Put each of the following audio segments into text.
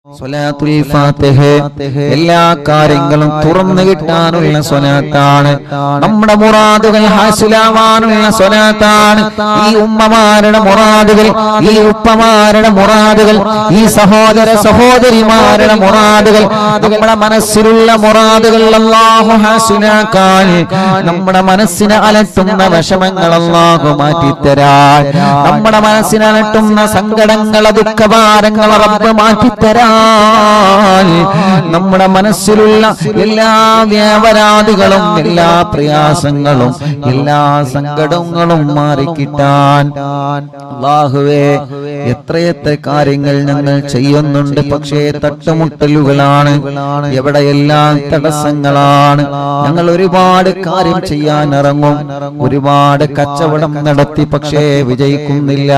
സ്വലാത്തുൽ ഫാത്തിഹ എല്ലാ കാര്യങ്ങളും തുറന്നു കിട്ടാനുള്ള സ്വലാത്താണ്. നമ്മുടെ മുറാദുകൾ ഹാസിലാവാനുള്ള സ്വലാത്താണ്. ഈ ഉമ്മമാരുടെ മുറാദുകൾ, ഈ ഉപ്പമാരുടെ മുറാദുകൾ, ഈ സഹോദര സഹോദരിമാരുടെ മുറാദുകൾ, നമ്മുടെ മനസ്സിലുള്ള മുറാദുകൾ അല്ലാഹു ഹാസിലാക്കാൻ, നമ്മുടെ മനസ്സിനെ അലട്ടുന്ന വിഷമങ്ങൾ അല്ലാഹു മാറ്റിത്തരാൻ, നമ്മുടെ മനസ്സിനെ അലട്ടുന്ന സങ്കടങ്ങൾ ദുഃഖഭാരങ്ങൾ റബ്ബ് മാറ്റിത്തരാൻ, നമ്മുടെ മനസ്സിലുള്ള എല്ലാ വ്യാപരാധികളും എല്ലാ പ്രയാസങ്ങളും എല്ലാ സങ്കടങ്ങളും മാറിക്കിട്ടാൻ അല്ലാഹുവേ എത്രയെത്ര കാര്യങ്ങൾ ഞങ്ങൾ ചെയ്യുന്നുണ്ട്. പക്ഷേ തട്ടുമുട്ടലുകളാണ്, എവിടെയെല്ലാം തടസ്സങ്ങളാണ്. ഞങ്ങൾ ഒരുപാട് കാര്യം ചെയ്യാൻ ഇറങ്ങും, ഒരുപാട് കച്ചവടം നടത്തി പക്ഷേ വിജയിക്കുന്നില്ല,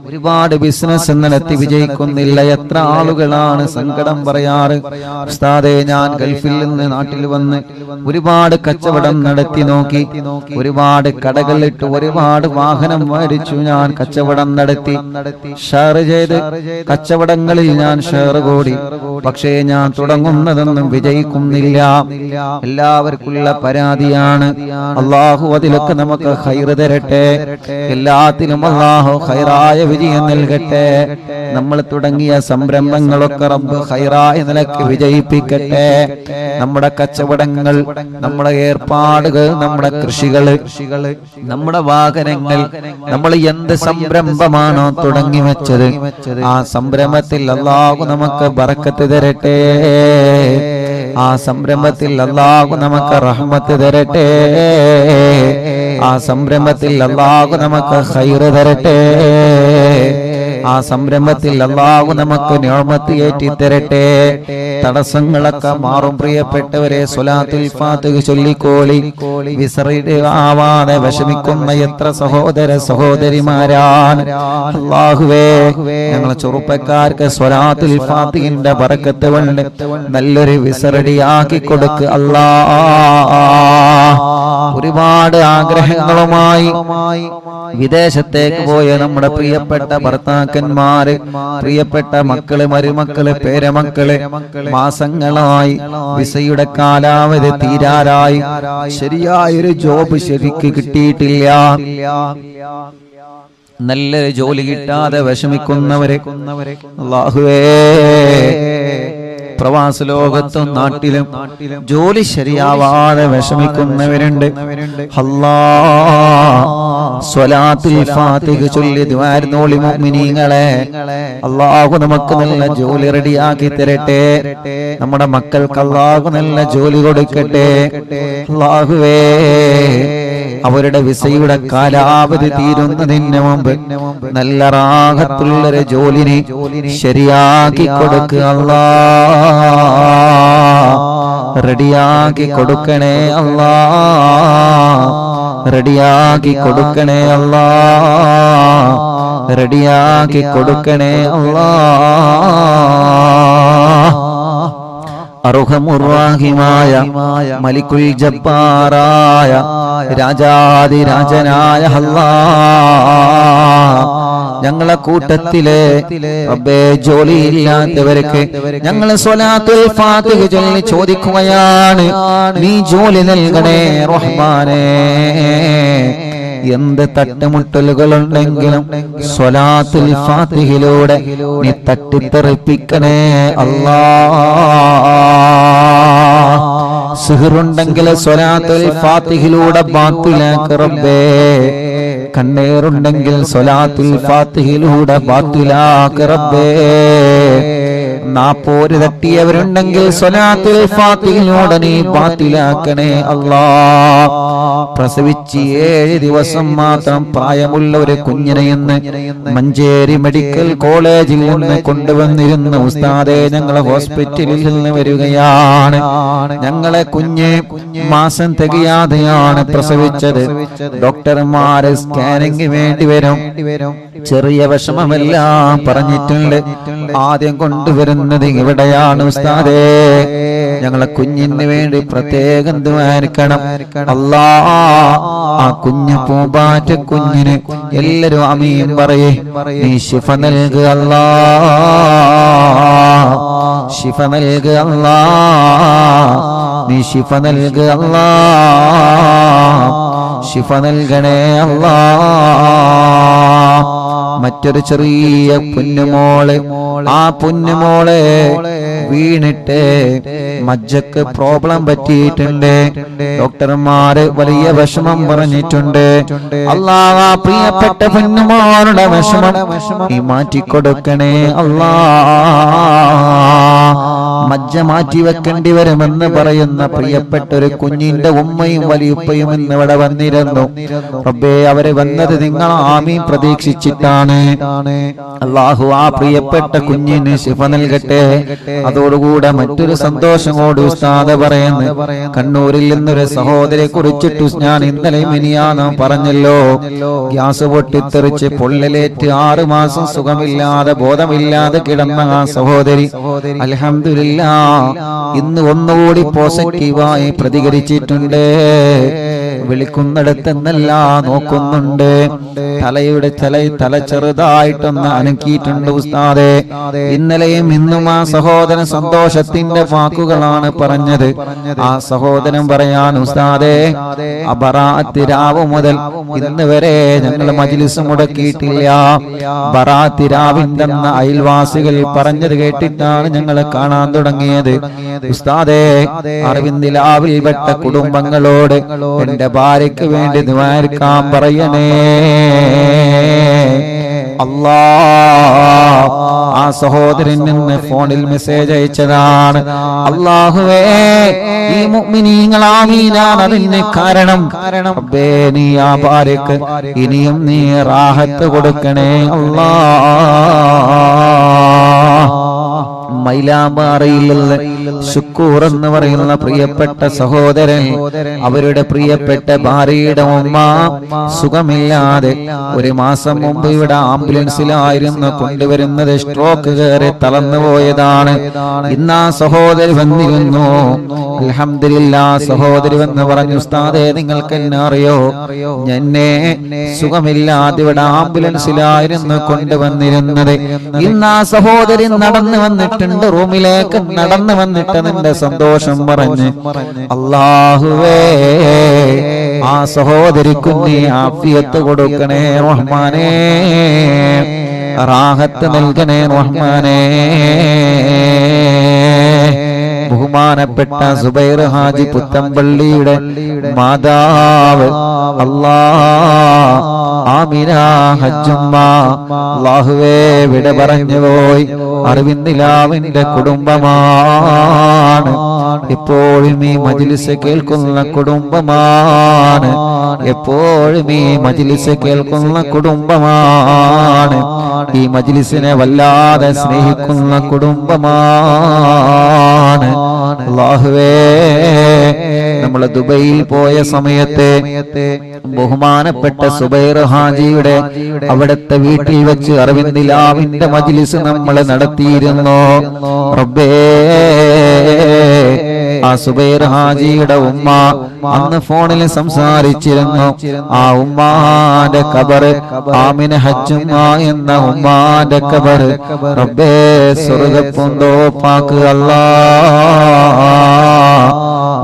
ഒരുപാട് ബിസിനസ് നടത്തി വിജയിക്കുന്നില്ല. എത്ര ആളുകളാണ് സങ്കടം പറയാറ്, ഉസ്താദേ ഞാൻ ഗൾഫിൽ നിന്ന് നാട്ടിൽ വന്ന് ഒരുപാട് കച്ചവടം നടത്തി നോക്കി, ഒരുപാട് കടകളിട്ട് ഒരുപാട് വാഹനം മേടിച്ചു, ഞാൻ കച്ചവടം നടത്തി, ഷെയർ ചെയ്ത് കച്ചവടങ്ങളിൽ ഞാൻ ഷെയർ കൂടി, പക്ഷേ ഞാൻ തുടങ്ങുന്നതൊന്നും വിജയിക്കുന്നില്ല. എല്ലാവർക്കുള്ള പരാതിയാണ്. അല്ലാഹു അതിലൊക്കെ നമുക്ക് ഖൈർ തരട്ടെ, എല്ലാത്തിലും അല്ലാഹു ഖൈറായ വിജയം നൽകട്ടെ. നമ്മൾ തുടങ്ങിയ സംരംഭങ്ങളൊക്കെ റബ്ബ് ഖൈറായ നിലക്ക് വിജയിപ്പിക്കട്ടെ. നമ്മുടെ കച്ചവടങ്ങൾ, നമ്മുടെ ഏർപ്പാടുകൾ, നമ്മുടെ കൃഷികൾ, നമ്മുടെ വാഹനങ്ങൾ, നമ്മൾ എന്ത് സംരംഭമാണോ തുടങ്ങി വെച്ചത് ആ സംരംഭത്തിൽ അല്ലാഹു നമുക്ക് ബറക്കത്ത് തരട്ടെ, ആ സംരംഭത്തിൽ അല്ലാഹു നമുക്ക് റഹ്മത്ത് തരട്ടെ, ആ സംരംഭത്തിൽ അല്ലാഹു നമുക്ക് ഖൈർ തരട്ടെ, ആ സംരംഭത്തിൽ അല്ലാഹു നമുക്ക് നിഅമത്ത് ഏറ്റി തരട്ടെ. തടസ്സങ്ങളൊക്കെ മാറും. പ്രിയപ്പെട്ടവരെ, സ്വലാത്തുൽ ഫാത്തിഹ ചൊല്ലിക്കോളി. വിസറിയുടെ ആവാതെ വിഷമിക്കുന്ന എത്ര സഹോദര സഹോദരിമാരാണ്. അല്ലാഹുവേ ഞങ്ങളെ ചെറുപ്പക്കാർക്ക് സ്വലാത്തുൽ ഫാത്തിഹിന്റെ ബറക്കത്ത് കൊണ്ട് നല്ലൊരു വിസറടിയാക്കി കൊടുക്ക് അല്ലാഹ്. ഒരുപാട് ആഗ്രഹങ്ങളുമായി വിദേശത്തേക്ക് പോയ നമ്മുടെ പ്രിയപ്പെട്ട ഭർത്താക്കന്മാര്, പ്രിയപ്പെട്ട മക്കള്, മരുമക്കള്, പേരമക്കള് മാസങ്ങളായി വിസയുടെ കാലാവധി തീരാറായി, ശരിയായൊരു ജോബ് ശരിക്ക് കിട്ടിയിട്ടില്ല, നല്ലൊരു ജോലി കിട്ടാതെ വിഷമിക്കുന്നവരെ അല്ലാഹുവേ, പ്രവാസ ലോകത്തും നാട്ടിലും ജോലി ശരിയാവാതെ വിഷമിക്കുന്നവരുണ്ട്. അല്ലാഹ് സ്വലാത്തുൽ ഫാത്തിഹ ചൊല്ലി ദുആർന്നോളി മുഅ്മിനീങ്ങളെ. അല്ലാഹു നമുക്ക് നല്ല ജോലി റെഡിയാക്കി തരട്ടെ, നമ്മുടെ മക്കൾക്ക് അല്ലാഹു നല്ല ജോലി കൊടുക്കട്ടെ. അല്ലാഹുവേ അവരുടെ വിസയുടെ കാലാവധി തീരുന്നതിന് മുമ്പ് നല്ല റാഹത്തുള്ളൊരു ജോലിനെ ശരിയാക്കി കൊടുക്കുക അല്ലാഹ്, റെഡിയാക്കി കൊടുക്കണേ അല്ലാഹ്, റെഡിയാക്കി കൊടുക്കണേ അല്ലാഹ്, റെഡിയാക്കി കൊടുക്കണേ അല്ലാഹ്. അർഹമുർറാഹിമായ മലിക്കുൽ ജബ്ബാറായ രാജാതിരാജനായ അല്ലാഹ്, ഞങ്ങളെ കൂട്ടത്തിലെ റബ്ബേ ജോലിയില്ലാത്തവർക്ക് ഞങ്ങൾ സ്വലാത്തുൽ ഫാത്തിഹ ചൊല്ലി ചോദിക്കുകയാണ്, നീ ജോലി നൽകണേ റഹ്മാനേ. എന്ത് തട്ടുമുട്ടലുകളുണ്ടെങ്കിലും സ്വലാത്തുൽ ഫാത്തിഹിലൂടെ നീ തട്ടിത്തെറിപ്പിക്കണേ അല്ലാഹ്. സിഹറുണ്ടെങ്കിൽ സ്വലാത്തുൽ ഫാത്തിഹിലൂടെ ബാത്തിലാക്ക് റബ്ബേ, കണ്ണേറുണ്ടെങ്കിൽ സ്വലാത്തുൽ ഫാത്തിഹിലൂടെ ബാത്തിലാക്ക് റബ്ബേ, നാപ്പോര് തട്ടിയവരുണ്ടെങ്കിൽ സ്വലാത്തുൽ ഫാത്തിഹിലൂടെ നീ ബാത്തിലാക്കണേ അല്ലാഹ്. പ്രസവിച്ച് 7 ദിവസം മാത്രം പ്രായമുള്ള ഒരു കുഞ്ഞിനെ ഇന്ന് മഞ്ചേരി മെഡിക്കൽ കോളേജിൽ നിന്ന് കൊണ്ടുവന്നിരുന്ന ഉസ്താദെ, ഞങ്ങളെ ഹോസ്പിറ്റലിൽ നിന്ന് വരികയാണ്. ഞങ്ങളെ കുഞ്ഞ് മാസം തികയാതെയാണ് പ്രസവിച്ചത്. ഡോക്ടർമാര് സ്കാനിങ് വേണ്ടി വരും, ചെറിയ വിഷമമെല്ലാം പറഞ്ഞിട്ടുണ്ട്. ആദ്യം കൊണ്ടുവരുന്നത് ഇവിടെയാണ് ഉസ്താദേ, ഞങ്ങളെ കുഞ്ഞിന് വേണ്ടി പ്രത്യേകം ദുആർക്കണം അല്ലാഹ്. ആ കുഞ്ഞു പൂമ്പാറ്റ കുഞ്ഞിന് എല്ലാരും ആമീൻ പറയേ, നീ ശിഫ നൽകുക അല്ലാഹ്. ശിഫ നൽകുക അല്ലാ, നീ ശിഫ നൽകുക അല്ലാ, ശിഫ നൽകണേ അല്ലാ. മറ്റൊരു ചെറിയ പൊന്നുമോള്, ആ പൊന്നുമോളെ വീണിട്ട് മജ്ജക്ക് പ്രോബ്ലം പറ്റിയിട്ടുണ്ട്. ഡോക്ടർമാര് വലിയ വിഷമം പറഞ്ഞിട്ടുണ്ട്. അല്ലാഹ് ആ പ്രിയപ്പെട്ട പൊന്നുമോളുടെ വിഷമം നീ മാറ്റിക്കൊടുക്കണേ അല്ലാഹ്. മജ്ജ മാറ്റി വെക്കേണ്ടി വരുമെന്ന് പറയുന്ന പ്രിയപ്പെട്ട ഒരു കുഞ്ഞിന്റെ ഉമ്മയും വലിയുപ്പയും ഇന്ന് ഇവിടെ വന്നിരുന്നു. റബ്ബേ, അവര് വന്നത് നിങ്ങൾ ആമീൻ പ്രതീക്ഷിച്ചിട്ടാണ്. അല്ലാഹു ആ പ്രിയപ്പെട്ട കുഞ്ഞിന് ശിഫ നൽകട്ടെ. അതോടുകൂടെ മറ്റൊരു സന്തോഷം കൂടി ഉസ്താദ് പറയുന്നു. കണ്ണൂരിൽ നിന്നൊരു സഹോദരിയെ കുറിച്ചിട്ട് ഞാൻ ഇന്നലെ മിനിയാന്ന് പറഞ്ഞല്ലോ. ഗ്യാസ് പൊട്ടിത്തെറിച്ച് പൊള്ളലേറ്റ് 6 മാസം സുഖമില്ലാതെ ബോധമില്ലാതെ കിടന്ന ആ സഹോദരി അൽഹംദുലില്ലാഹ് ഇന്ന് ഒന്നുകൂടി പോസിറ്റീവായി പ്രതികരിച്ചിട്ടുണ്ട്. വിളിക്കുന്നിടത്തെന്നല്ല നോക്കുന്നുണ്ട്. തല ചെറുതായിട്ടൊന്ന് അനക്കിയിട്ടുണ്ട് ഉസ്താദേ. ഇന്നലെയും ഇന്നും ആ സഹോദരൻ സന്തോഷത്തിന്റെ വാക്കുകളാണ് പറഞ്ഞത്. ആ സഹോദരൻ പറയാൻ ഉസ്താദേ, ബറാഅത്ത് രാവ് മുതൽ ഇന്ന് വരെ ഞങ്ങൾ മജ്ലിസ് മുടക്കിയിട്ടില്ല. ബറാഅത്ത് രാവിന്റെ അയൽവാസികൾ പറഞ്ഞത് കേട്ടിട്ടാണ് ഞങ്ങൾ കാണാൻ തുടങ്ങിയത്. ഉസ്താദേ, അറിവിന്ദിലാവിൽ പെട്ട കുടുംബങ്ങളോട് എന്റെ ഭാര്യയ്ക്ക് വേണ്ടി ദുആക്കാൻ പറയണേ അല്ലാഹ്. ആ സഹോദരൻ നിന്ന് ഫോണിൽ മെസ്സേജ് അയച്ചതാണ്. അല്ലാഹുവേ, ഈ മുഅ്മിനീങ്ങൾ ആമീനാണ് അതിന് കാരണം. റബ്ബേ, നീ ആ ഭാര്യക്ക് ഇനിയും നീ റാഹത്ത് കൊടുക്കണേ അല്ലാഹ്. മൈലാമ്പാറയിലുള്ള ശുക്കൂർ എന്ന് പറയുന്ന പ്രിയപ്പെട്ട സഹോദരൻ, അവരുടെ പ്രിയപ്പെട്ട ഭാര്യയുടെ ഉമ്മ സുഖമില്ലാതെ 1 മാസം മുമ്പ് ഇവിടെ ആംബുലൻസിലായിരുന്നു കൊണ്ടുവരുന്നത്. സ്ട്രോക്ക് കയറി തളർന്നു പോയതാണ്. ഇന്ന് ആ സഹോദരി വന്നിരുന്നു. അൽഹംദുലില്ലാഹ്, സഹോദരി വന്ന് പറഞ്ഞു, ഉസ്താദേ, നിങ്ങൾക്ക് എന്നെ അറിയോ? എന്നെ സുഖമില്ലാതെ ഇവിടെ ആംബുലൻസിലായിരുന്നു കൊണ്ടുവന്നിരുന്നത്. ഇന്ന് ആ സഹോദരി നടന്നു വന്നിട്ടുണ്ട്, റൂമിലേക്ക് നടന്നു വന്നിട്ട് നിന്റെ സന്തോഷം പറഞ്ഞ്. അല്ലാഹുവേ, ആ സഹോദരിക്ക് നീ ആഫിയത്ത് കൊടുക്കണേ റഹ്മാനേ, റാഹത്ത് നൽകണേ റഹ്മാനേ. ബഹുമാനപ്പെട്ട സുബൈർ ഹാജി പുത്തമ്പള്ളിയുടെ മാതാവ് അല്ലാഹ് ആമിന ഹജ്ജുമ്മ അല്ലാഹുവേ വിട പറഞ്ഞു പോയി. അറിവിന്ദിലാവിന്റെ കുടുംബമാണ്, എപ്പോഴും ഈ മജ്ലിസ് കേൾക്കുന്ന കുടുംബമാണ്, എപ്പോഴും ഈ മജ്ലിസ് കേൾക്കുന്ന കുടുംബമാണ്, ഈ മജ്ലിസിനെ വല്ലാതെ സ്നേഹിക്കുന്ന കുടുംബമാണ്. അല്ലാഹുവേ, നമ്മൾ ദുബൈയിൽ പോയ സമയത്ത് ബഹുമാനപ്പെട്ട സുബൈർ ഹാജിയുടെ അവിടുത്തെ വീട്ടിൽ വെച്ച് അറിവിന്ദിലാവിന്റെ മജ്ലിസ് നമ്മൾ നടത്തിയിരുന്നു. റബ്ബേ, ആ സുബൈർ ഹാജിയുടെ ഉമ്മ അന്ന് ഫോണിൽ സംസാരിച്ചിരുന്നു. ആ ഉമ്മാന്റെ ഖബർ, ആമിന ഹജ്ജുമ്മ എന്ന ഉമ്മാന്റെ ഖബർ റബ്ബേ സ്വർഗ്ഗപ്പൂന്തോപ്പാക്ക് അല്ലാഹ്,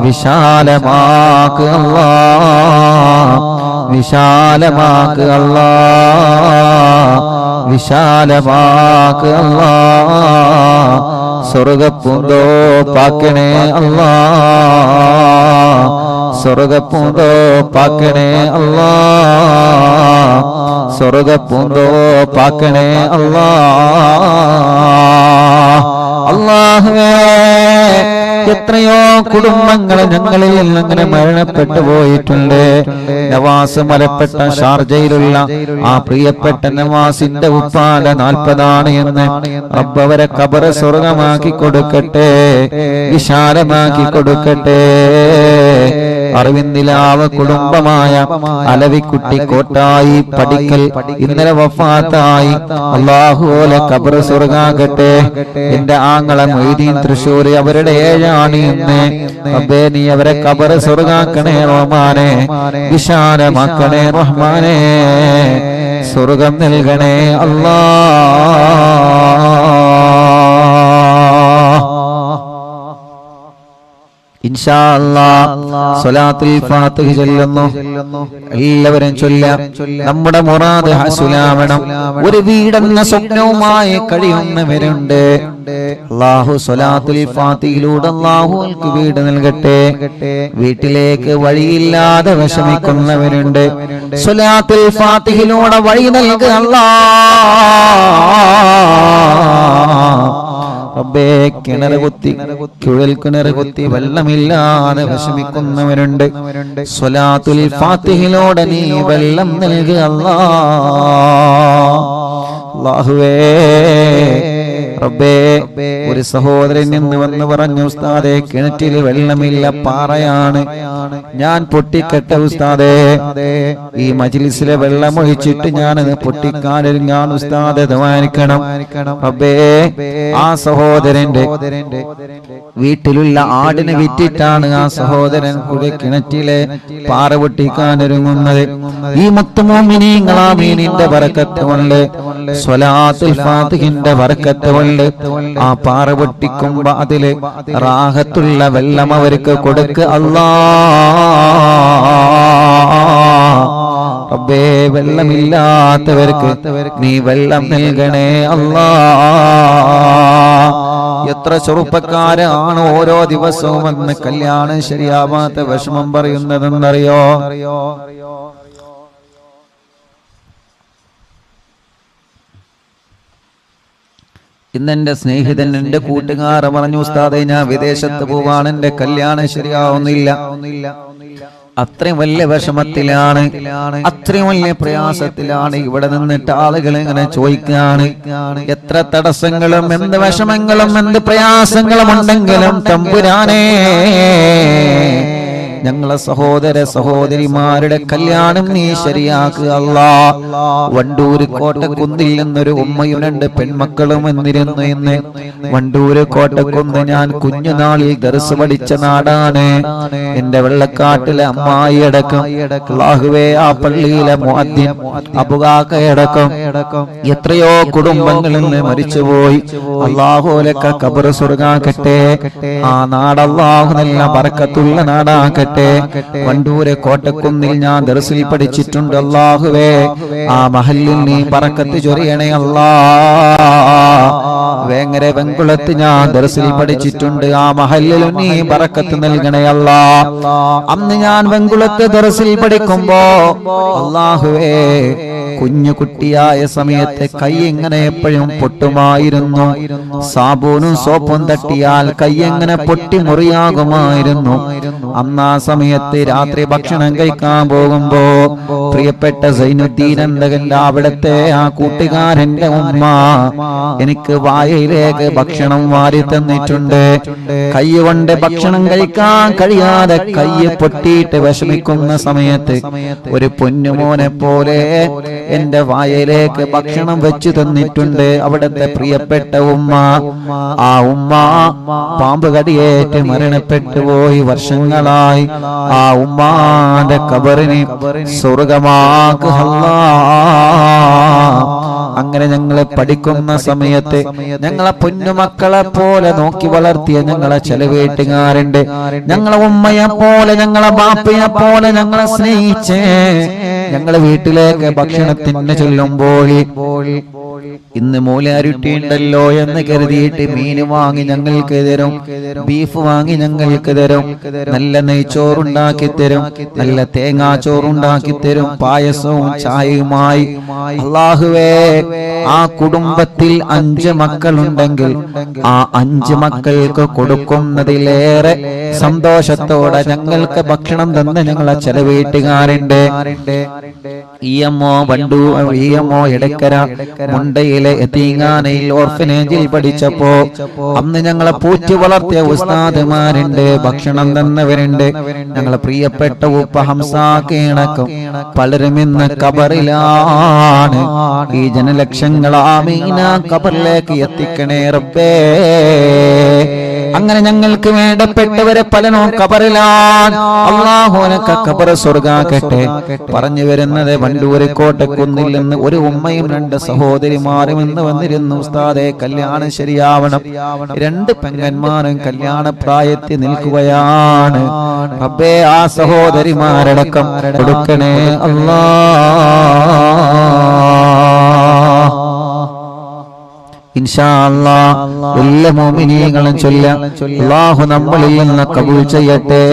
വിശാലമാക്ക് അല്ലാഹ്, വിശാലമാക്ക് അല്ലാഹ്, വിശാലമാക്ക് അല്ലാഹ്, സ്വർഗ്ഗപ്പൂന്തോപ്പാക്കണേ അല്ലാഹ്, സ്വർഗ്ഗപ്പൂന്തോപ്പാക്കണേ അല്ലാഹ്, സ്വർഗ്ഗപ്പൂന്തോപ്പാക്കണേ അല്ലാഹ്. അല്ലാഹുവേ, എത്രയോ കുടുംബങ്ങൾ ഞങ്ങളിൽ അങ്ങനെ മരണപ്പെട്ടു പോയിട്ടുണ്ട്. നവാസ് മലപ്പെട്ട ഷാർജയിലുള്ള ആ പ്രിയപ്പെട്ട നവാസിന്റെ ഉപ്പാന്റെ 40 എന്ന് റബ്ബ് അവരെ ഖബർ സ്വർഗമാക്കി കൊടുക്കട്ടെ, വിശാലമാക്കി കൊടുക്കട്ടെ. അറിവിന്ദിലാവ് കുടുംബമായ അലവിക്കുട്ടി കോട്ടായി പടിക്കൽ ഇന്നലെ വഫാത്തായി. അല്ലാഹുവേ, ഖബർ സ്വർഗാകട്ടെ. എന്റെ ആങ്ങള മൊയ്തീൻ തൃശ്ശൂർ, അവരുടെ 7 ഇന്ന്. റബ്ബേ, നീ അവരെ ഖബർ സ്വർഗാക്കണേ റഹ്മാനേ, വിശാലമാക്കണേ റഹ്മാനേ, സ്വർഗം നൽകണേ അല്ലാഹ്. ഇൻഷാ അല്ലാഹ് സ്വലാത്തുൽ ഫാത്തിഹ ചൊല്ലുന്നു. എല്ലാവരും ചൊല്ലാം. നമ്മുടെ മുറാദ് ഹസുലാവണം. ഒരു വീടെന്ന സ്വപ്നവുമായി കഴിയുന്നവരുണ്ട്. അല്ലാഹു സ്വലാത്തുൽ ഫാത്തിഹയിലൂടെ അല്ലാഹുവിற்கு വീട് നൽകട്ടെ. വീട്ടിലേക്ക് വഴിയില്ലാതെ വിഷമിക്കുന്നവരുണ്ട്. സ്വലാത്തുൽ ഫാത്തിഹയിലൂടെ വഴി നൽകുക റബ്ബേ. കിണർ കുത്തി കുഴൽ കിണർ കുത്തി വെള്ളമില്ലാതെ വിഷമിക്കുന്നവരുണ്ട്. സ്വലാത്തുൽ ഫാത്തിഹയിലൂടെ നീ വെള്ളം നൽകുക അല്ലാഹുവേ. റബ്ബേ, ഒരു സഹോദരൻ നിന്ന് വന്ന് പറഞ്ഞു, ഉസ്താദേ കിണറ്റിൽ വെള്ളമില്ല, പാറയാണ്, ഞാൻ പൊട്ടിക്കട്ടെ ഉസ്താദേ. ഈ മജ്ലിസിലെ വെള്ളം ഒഴിച്ചിട്ട് ഞാനത് പൊട്ടിക്കാനൊരുങ്ങാൻ ഉസ്താദേ ദ്വാനിക്കണം. റബ്ബേ, ആ സഹോദരന്റെ വീട്ടിലുള്ള ആടിനെ വിറ്റിട്ടാണ് ആ സഹോദരൻ കിണറ്റിലെ പാറ പൊട്ടിക്കാനൊരുങ്ങുന്നത്. ഈ മുത്തുമോമിനീങ്ങളാമീനിന്റെ ബറക്കത്ത് കൊണ്ട്, സ്വലാത്തുൽ ഫാത്തിഹിന്റെ ബറക്കത്ത് കൊണ്ട് ആ പാറ പൊട്ടിക്കുമ്പോ അതില് റാഹത്തുള്ള വെള്ളം അവർക്ക് കൊടുക്കുക അല്ലാഹ്. റബ്ബേ, വെള്ളമില്ലാത്തവർക്ക് നീ വെള്ളം നൽകണേ അല്ലാഹ്. എത്ര ചെറുപ്പക്കാരാണ് ഓരോ ദിവസവും അന്ന് കല്യാണം ശരിയാവാത്ത വിഷമം പറയുന്നതെന്നറിയോ? ഇന്നെന്റെ സ്നേഹിതൻ, എന്റെ കൂട്ടുകാരൻ പറഞ്ഞു, ഉസ്താദേ ഞാൻ വിദേശത്ത് പോവാണ്, എന്റെ കല്യാണം ശരിയാവുന്നില്ല. അത്രയും വലിയ വിഷമത്തിലാണ്, അത്രയും വലിയ പ്രയാസത്തിലാണ്. ഇവിടെ നിന്നിട്ട് ആളുകൾ ഇങ്ങനെ ചോദിക്കാണ്, എത്ര തടസ്സങ്ങളും എന്ത് വിഷമങ്ങളും എന്ത് പ്രയാസങ്ങളും ഉണ്ടെങ്കിലും തമ്പുരാനേ, ഞങ്ങളെ സഹോദര സഹോദരിമാരുടെ കല്യാണം നീ ശരിയാക്കുക അല്ലാഹ്. വണ്ടൂര് കോട്ടക്കുന്നിൽ നിന്നൊരു ഉമ്മയും രണ്ട് പെൺമക്കളും വന്നിരുന്നു. ഇന്ന് വണ്ടൂര് കോട്ടക്കുന്ന് ഞാൻ കുഞ്ഞുനാളിൽ ദർസ് പഠിച്ച നാടാണ്. എന്റെ വെള്ളക്കാട്ടിലെ അമ്മായി അടക്കം, അല്ലാഹുവേ, ആ പള്ളിയിലെ മുഅദ്ദിൻ അബുകാക്കയടക്കം എത്രയോ കുടുംബങ്ങളിൽ നിന്ന് മരിച്ചുപോയി. അല്ലാഹുലക്ക ഖബർ സ്വർഗ്ഗാക്കട്ടെ. ആ നാട് അല്ലാഹു നല്ല ബറക്കത്തുള്ള നാടാക്കട്ടെ. വണ്ടൂരെ കോട്ടക്കുന്നിൽ ഞാൻ ദർസിൽ പഠിച്ചിട്ടുണ്ട്. അല്ലാഹുവേ, ആ മഹല്ലിൽ നീ ബറക്കത്ത് ചൊരിയണേ അല്ലാഹ്. വേങ്ങര വെങ്കുളത്ത് ഞാൻ ദർസിൽ പഠിച്ചിട്ടുണ്ട്. ആ മഹല്ലിൽ നീ ബറക്കത്ത് നൽകണേ അല്ലാഹ്. അന്ന് ഞാൻ വെങ്കുളത്ത് ദർസിൽ പഠിക്കുമ്പോ അല്ലാഹുവേ, കുഞ്ഞു കുട്ടിയായ സമയത്ത് കൈ എങ്ങനെ എപ്പോഴും പൊട്ടുമായിരുന്നു. സാബൂനും സോപ്പും തട്ടിയാൽ കൈ എങ്ങനെ പൊട്ടി മുറിയാകുമായിരുന്നു. അന്ന് ആ സമയത്ത് രാത്രി ഭക്ഷണം കഴിക്കാൻ പോകുമ്പോ പ്രിയപ്പെട്ട സൈനുദ്ദീൻ എന്തകന്റെ അവിടത്തെ ആ കൂട്ടുകാരന്റെ ഉമ്മ എനിക്ക് വായയിലേക്ക് ഭക്ഷണം വാരി തന്നിട്ടുണ്ട്. കൈ കൊണ്ട് ഭക്ഷണം കഴിക്കാൻ കഴിയാതെ കൈ പൊട്ടിയിട്ട് വിഷമിക്കുന്ന സമയത്ത് ഒരു പൊന്നുമോനെ പോലെ എന്റെ വായയിലേക്ക് ഭക്ഷണം വെച്ചു തന്നിട്ടുണ്ട് അവിടത്തെ പ്രിയപ്പെട്ട ഉമ്മ. ആ ഉമ്മ പാമ്പ് കടിയേറ്റ് മരണപ്പെട്ടു പോയി വർഷങ്ങളായി. ആ ഉമ്മാന്റെ ഖബറിനെ സ്വർഗ്ഗമാക്കുക അല്ലാഹ്. അങ്ങനെ ഞങ്ങളെ പഠിക്കുന്ന സമയത്ത് ഞങ്ങളെ പൊന്നുമക്കളെ പോലെ നോക്കി വളർത്തിയ ഞങ്ങളെ ചില വീട്ടുകാരുണ്ട്. ഞങ്ങളെ ഉമ്മയെ പോലെ ഞങ്ങളെ ബാപ്പയെ പോലെ ഞങ്ങളെ സ്നേഹിച്ചേ ഞങ്ങളെ വീട്ടിലേക്ക് ഭക്ഷണത്തിന് ചൊല്ലുമ്പോൾ ഇന്ന് മൂലാരുട്ടി ഉണ്ടല്ലോ എന്ന് കരുതിയിട്ട് മീൻ വാങ്ങി ഞങ്ങൾക്ക് തരും, ബീഫ് വാങ്ങി ഞങ്ങൾക്ക് തരും, നല്ല നെയ്ച്ചോറുണ്ടാക്കി തരും, നല്ല തേങ്ങാച്ചോറുണ്ടാക്കി തരും, പായസവും ചായയുമായി. അല്ലാഹുവേ, ആ കുടുംബത്തിൽ 5 മക്കളുണ്ടെങ്കിൽ ആ 5 മക്കൾക്ക് കൊടുക്കുന്നതിലേറെ സന്തോഷത്തോടെ ഞങ്ങൾക്ക് ഭക്ഷണം തന്ന് ഞങ്ങളെ ചില വീട്ടുകാരുണ്ട്. ഇഎംഒ വണ്ടു, ഇഎംഒ എടക്കര മുണ്ടയിലെ എത്തീങ്ങാനയിൽ ഓർഫനേജിൽ പഠിച്ചപ്പോ അന്ന് ഞങ്ങളെ പൂറ്റി വളർത്തിയ ഉസ്താദുമാരുണ്ട്, ഭക്ഷണം തന്നവരുണ്ട്. ഞങ്ങളെ പ്രിയപ്പെട്ട ഉപ്പ ഹംസാക്കണക്കും പലരും ഇന്ന് ഖബറിലാണ്. ഈ ജനലക്ഷങ്ങൾ ആമീന ഖബറിലേക്ക് എത്തിക്കണേ റബ്ബേ. അങ്ങനെ ഞങ്ങൾക്ക് വേണ്ടപ്പെട്ടവരെ പലനോ ഖബറിലാണ്. അല്ലാഹു അനക്ക് ഖബർ സ്വർഗ്ഗാക്കട്ടെ. പറഞ്ഞു വരുന്നത് വണ്ടൂർ കോട്ടക്കുന്നിൽ നിന്ന് ഒരു ഉമ്മയും രണ്ട് സഹോദരിമാരും ഇന്ന് വന്നിരുന്നു. ഉസ്താദേ, കല്യാണം ശരിയാവണം. രണ്ട് പെങ്ങന്മാരും കല്യാണ പ്രായത്തിൽ നിൽക്കുകയാണ്. റബ്ബേ, ആ സഹോദരിമാരടക്കം കൊടുക്കണേ അല്ലാ. ഇൻഷാ അല്ലാഹ് എല്ലാ മുഅ്മിനീങ്ങളും ചൊല്ലാം. അല്ലാഹു നമ്മളിൽ നിന്ന് കബൂൽ ചെയ്യട്ടെ.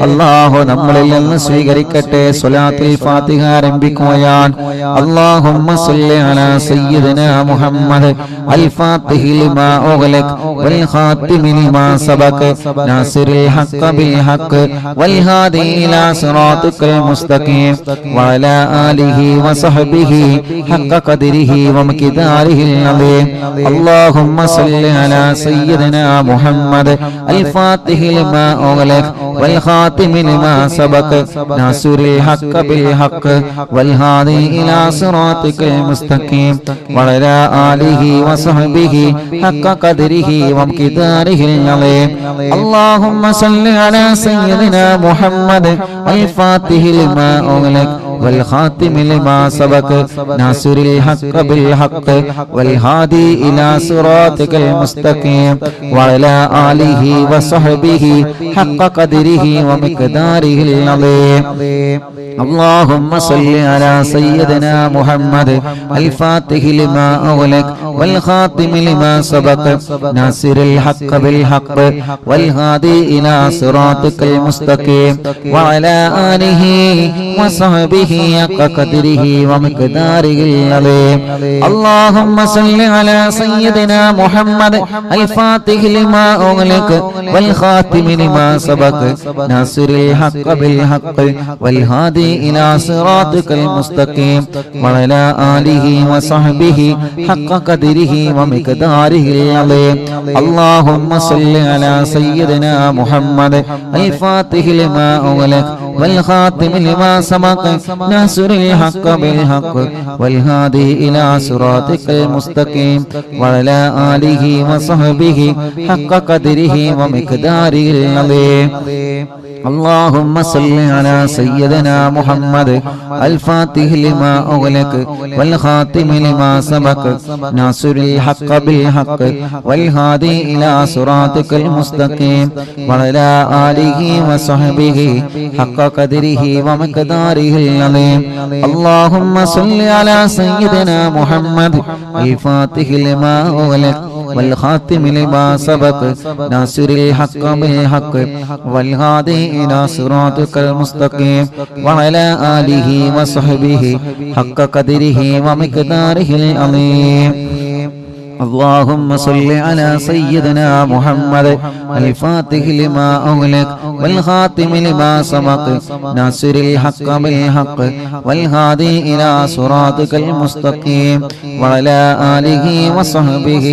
അല്ലാഹു നമ്മളിൽ നിന്ന് സ്വീകരിക്കട്ടെ. സ്വലാത്തുൽ ഫാത്തിഹ ആരംഭിക്കുകയാണ്. അല്ലാഹുമ്മ സ്വല്ലി അലാ സയ്യിദിനാ മുഹമ്മദ് അൽ ഫാത്തിഹി ലിമാ ഉഗ്ലഖ വൽ ഖാതിമി ലിമാ സബഖ നാസിറിൽ ഹഖ് ബിൽ ഹഖ് വൽ ഹാദി ഇലാ സിറാത്തിക്കൽ മുസ്തഖീം വഅലാ ആലിഹി വസഹ്ബിഹി ഹഖ് ഖദ്രിഹി വമിഖ്ദാരിഹിൽ അളീം. اللهم صل على سيدنا محمد الفاتح لما أغلق والخاتم لما سبق ناصر الحق بالحق والهادي إلى صراطك المستقيم وعلى آله وصحبه حق قدره ومقداره العظيم. اللهم صل على سيدنا محمد الفاتح لما أغلق والخاتم لما سبق ناصر الحق بالحق والهادي إلى صراطك المستقيم وعلى آله وصحبه حق قدره ومقداره العظيم. اللهم صل على سيدنا محمد الفاتح لما أغلق والخاتم لما سبق ناصر الحق بالحق والهادي إلى صراطك المستقيم وعلى آله وصحبه حق قدره ومقداره العظيم. اللهم صل على سيدنا محمد الفاتح لما أغلق والخاتم لما سبق ناصر الحق بالحق والهادي إلى صراطك المستقيم وعلى آله وصحبه حق قدره ومقداره العظيم. اللهم صل على سيدنا محمد الفاتح لما أغلق والخاتم لما سبق ناصر الحق بالحق والهادي إلى صراطك المستقيم وعلى آله وصحبه حق قدره ومقداره العظيم. اللهم صل على سيدنا محمد الفاتح لما أغلق والخاتم لما سبق ناصر الحق بالحق والهادي إلى صراطك المستقيم وعلى آله وصحبه حق قدره ومقداره العظيم. اللهم صل على سيدنا محمد الفاتح لما أغلق والخاتم لما سبق ناصر الحق بالحق والهادي إلى صراطك المستقيم وعلى آله وصحبه حق قدره ومقداره العظيم. اللهم صل على سيدنا محمد الفاتح لما أغلق والخاتم لما سبق ناصر الحق بالحق والهادي إلى صراطك المستقيم وعلى آله وصحبه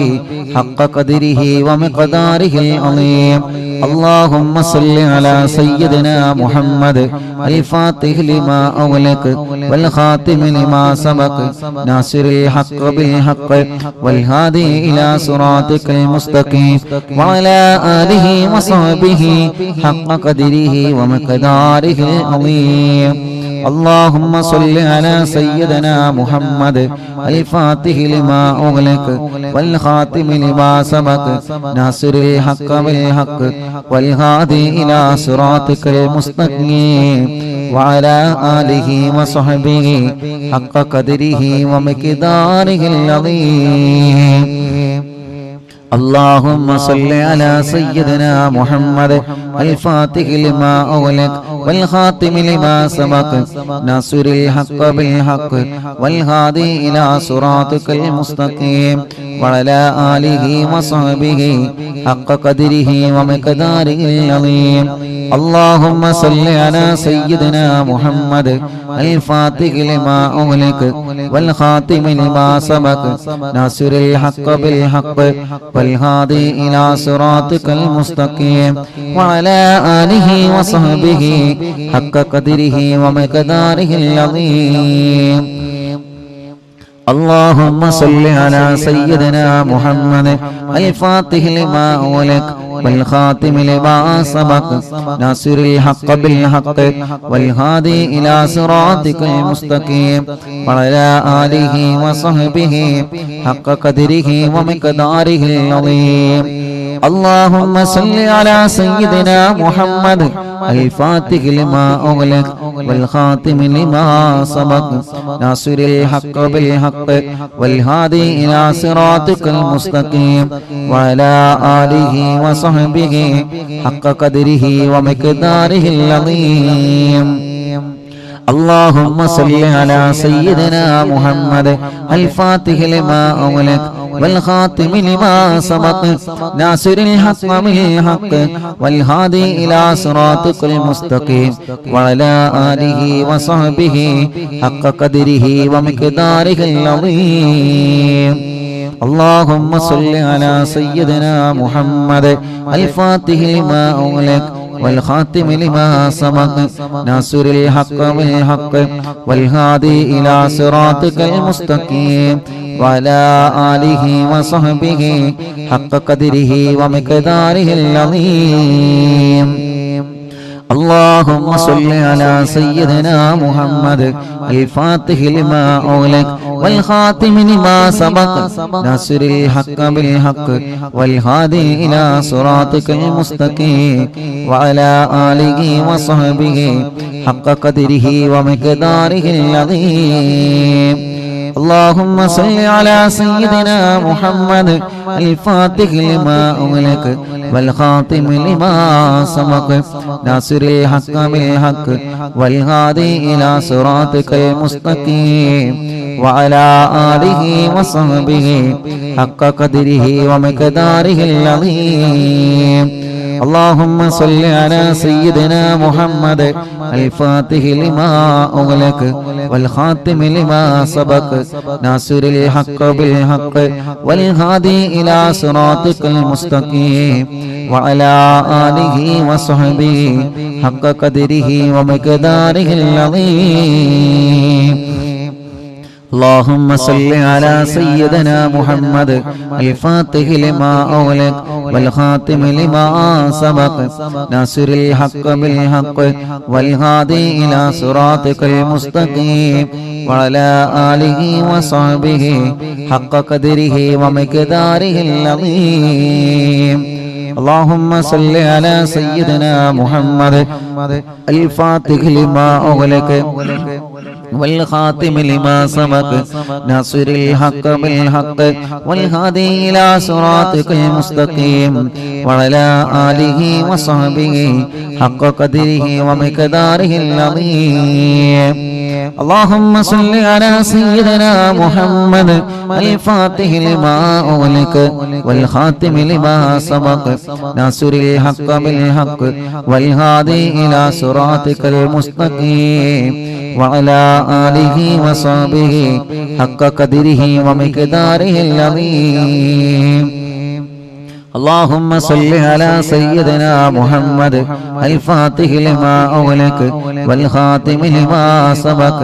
حق قدره ومقداره العظيم. اللهم صل على سيدنا محمد الفاتح لما أغلق والخاتم لما سبق ناصر الحق بالحق والهادي إلى صراطك المستقيم وعلى آله وصحبه حق قدره ومقداره العظيم. اللهم صل على سيدنا محمد الفاتح لما أغلق والخاتم لما سبق ناصر الحق بالحق والهادي إلى صراطك المستقيم وعلى آله وصحبه حق قدره ومقداره العظيم. اللهم صل على سيدنا محمد الفاتح لما أغلق والخاتم لما سبق ناصر الحق بالحق والهادي إلى صراطك المستقيم وعلى آله وصحبه حق قدره ومقداره العظيم. اللهم صل على سيدنا محمد الفاتح لما أغلق والخاتم لما سبق ناصر الحق بالحق والهادي إلى صراطك المستقيم وعلى آله وصحبه حق قدره ومقداره العظيم. اللهم صل على سيدنا محمد الفاتح لما أغلق والخاتم لما سبق ناصر الحق بالحق والهادي إلى صراطك المستقيم وعلى آله وصحبه حق قدره ومقداره العظيم. اللهم صل على سيدنا محمد الفاتح لما أغلق والخاتم لما سبق ناصر الحق بالحق والهادي إلى صراطك المستقيم وعلى آله وصحبه حق قدره ومقداره العظيم. اللهم صل على سيدنا محمد الفاتح لما أغلق والخاتم لما سبق ناصر الحق بالحق والهادي إلى صراطك المستقيم وعلى آله وصحبه حق قدره ومقداره العظيم. اللهم صل على سيدنا محمد الفاتح لما أغلق والخاتم لما سبق ناصر الحق بالحق والهادي إلى صراطك المستقيم وعلى آله وصحبه حق قدره ومقداره العظيم. اللهم صل على سيدنا محمد الفاتح لما أغلق والخاتم لما سبق ناصر الحق بالحق والهادي إلى صراطك المستقيم وعلى آله وصحبه حق قدره ومقداره العظيم. اللهم صل على سيدنا محمد الفاتح لما أغلق والخاتم لما سبق ناصر الحق بالحق والهادي إلى صراطك المستقيم وعلى آله وصحبه حق قدره ومقداره العظيم. اللهم صل على سيدنا محمد الفاتح لما أغلق والخاتم لما سبق ناصر الحق بالحق والهادي إلى صراطك المستقيم وعلى آله وصحبه حق قدره ومقداره العظيم. اللهم صل على سيدنا محمد الفاتح لما أغلق والخاتم لما سبق ناصر الحق بالحق والهادي إلى صراطك المستقيم وعلى آله وصحبه حق قدره ومقداره العظيم. اللهم صل على سيدنا محمد الفاتح لما أغلق والخاتم لما سبق ناصر الحق بالحق والهادي إلى صراطك المستقيم وعلى آله وصحبه حق قدره ومقداره العظيم. اللهم صل على سيدنا محمد الفاتح لما أغلق والخاتم لما سبق ناصر الحق بالحق والهادي إلى صراطك المستقيم وعلى آله وصحبه حق قدره ومقداره العظيم. اللهم صل على سيدنا محمد الفاتح لما أغلق والخاتم لما سبق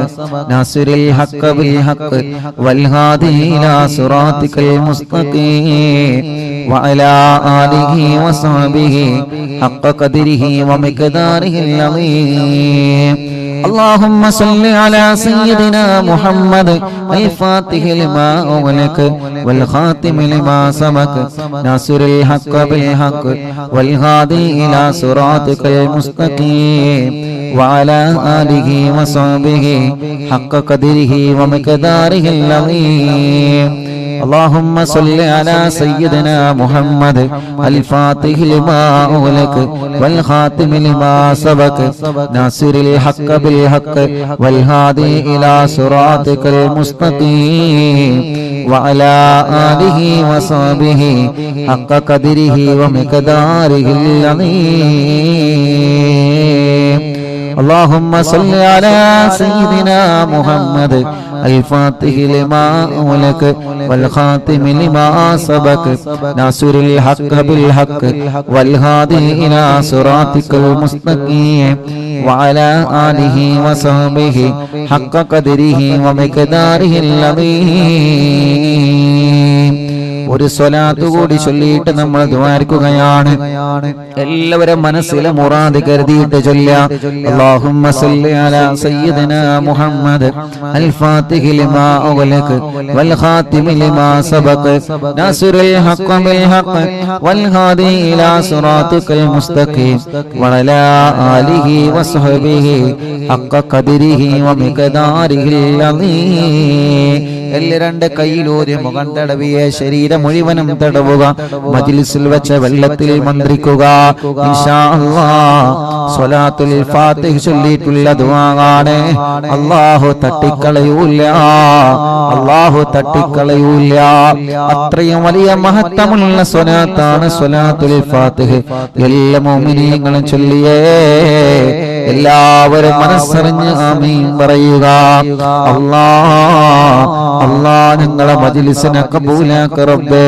ناصر الحق بالحق والهادي إلى صراطك المستقيم وعلى آله وصحبه حق قدره ومقداره العظيم. اللهم صل على سيدنا محمد الفاتح لما أغلق والخاتم لما سبق ناصر الحق بالحق والهادي إلى صراطك المستقيم وعلى آله وصحبه حق قدره ومقداره العظيم. اللهم صل على سيدنا محمد الفاتح لما أغلق والخاتم لما سبق ناصر الحق بالحق والهادي إلى صراطك المستقيم وعلى آله وصحبه حق قدره ومقداره العظيم. اللهم صل على سيدنا محمد الفاتح لما أغلق والخاتم لما سبق ناصر الحق بالحق والهادي إلى صراطك المستقيم وعلى آله وصحبه حق قدره ومقداره العظيم. ഒരു സ്വലാത്ത് കൂടി ചൊല്ലിയിട്ട് നമ്മൾ ദുആർക്കുകയാണ്. എല്ലാവരും മനസ്സിലെ മുറാദ് കരുതിയിട്ട് ചൊല്ലാം. അല്ലാഹുമ്മ സല്ലി അലാ സയ്യിദിനാ മുഹമ്മദ് അൽ ഫാത്തിഹി ലിമാ ഉഗ്ലഖ വൽ ഖാതിമി ലിമാ സബഖ നാസിറുൽ ഹഖ് ബിൽ ഹഖ് വൽ ഹാദി ഇലാ സിറാത്തിക്കൽ മുസ്തഖീം വഅലാ ആലിഹി വസ്ഹബിഹി ഹഖ ഖദരിഹി വമിഖദാരിഹിൽ അളീം. രണ്ട് കൈയിലൂരി മുഖം തടവിയെ ശരീരം മുഴുവനും തടവുക. മജ്ലിസിൽ വെച്ച വെള്ളത്തിൽ മന്ത്രിക്കുക. ഇൻഷാ അല്ലാഹ് സ്വലാത്തുൽ ഫാത്തിഹ ചൊല്ലിയിട്ടുള്ള ദുആയാണ്. അല്ലാഹു തട്ടിക്കളയൂല, അല്ലാഹു തട്ടിക്കളയൂല. അത്രയും വലിയ മഹത്വമുള്ള സ്വലാത്താണ് സ്വലാത്തുൽ ഫാത്തിഹ. എല്ലാ മുഅ്മിനീങ്ങളും ചൊല്ലിയേ. എല്ലാവരും മനസ്സറിഞ്ഞ് ആമീൻ പറയുക. അല്ലാഹ് ഞങ്ങളെ മജ്ലിസിനെ കബൂലാക്ക റബ്ബേ.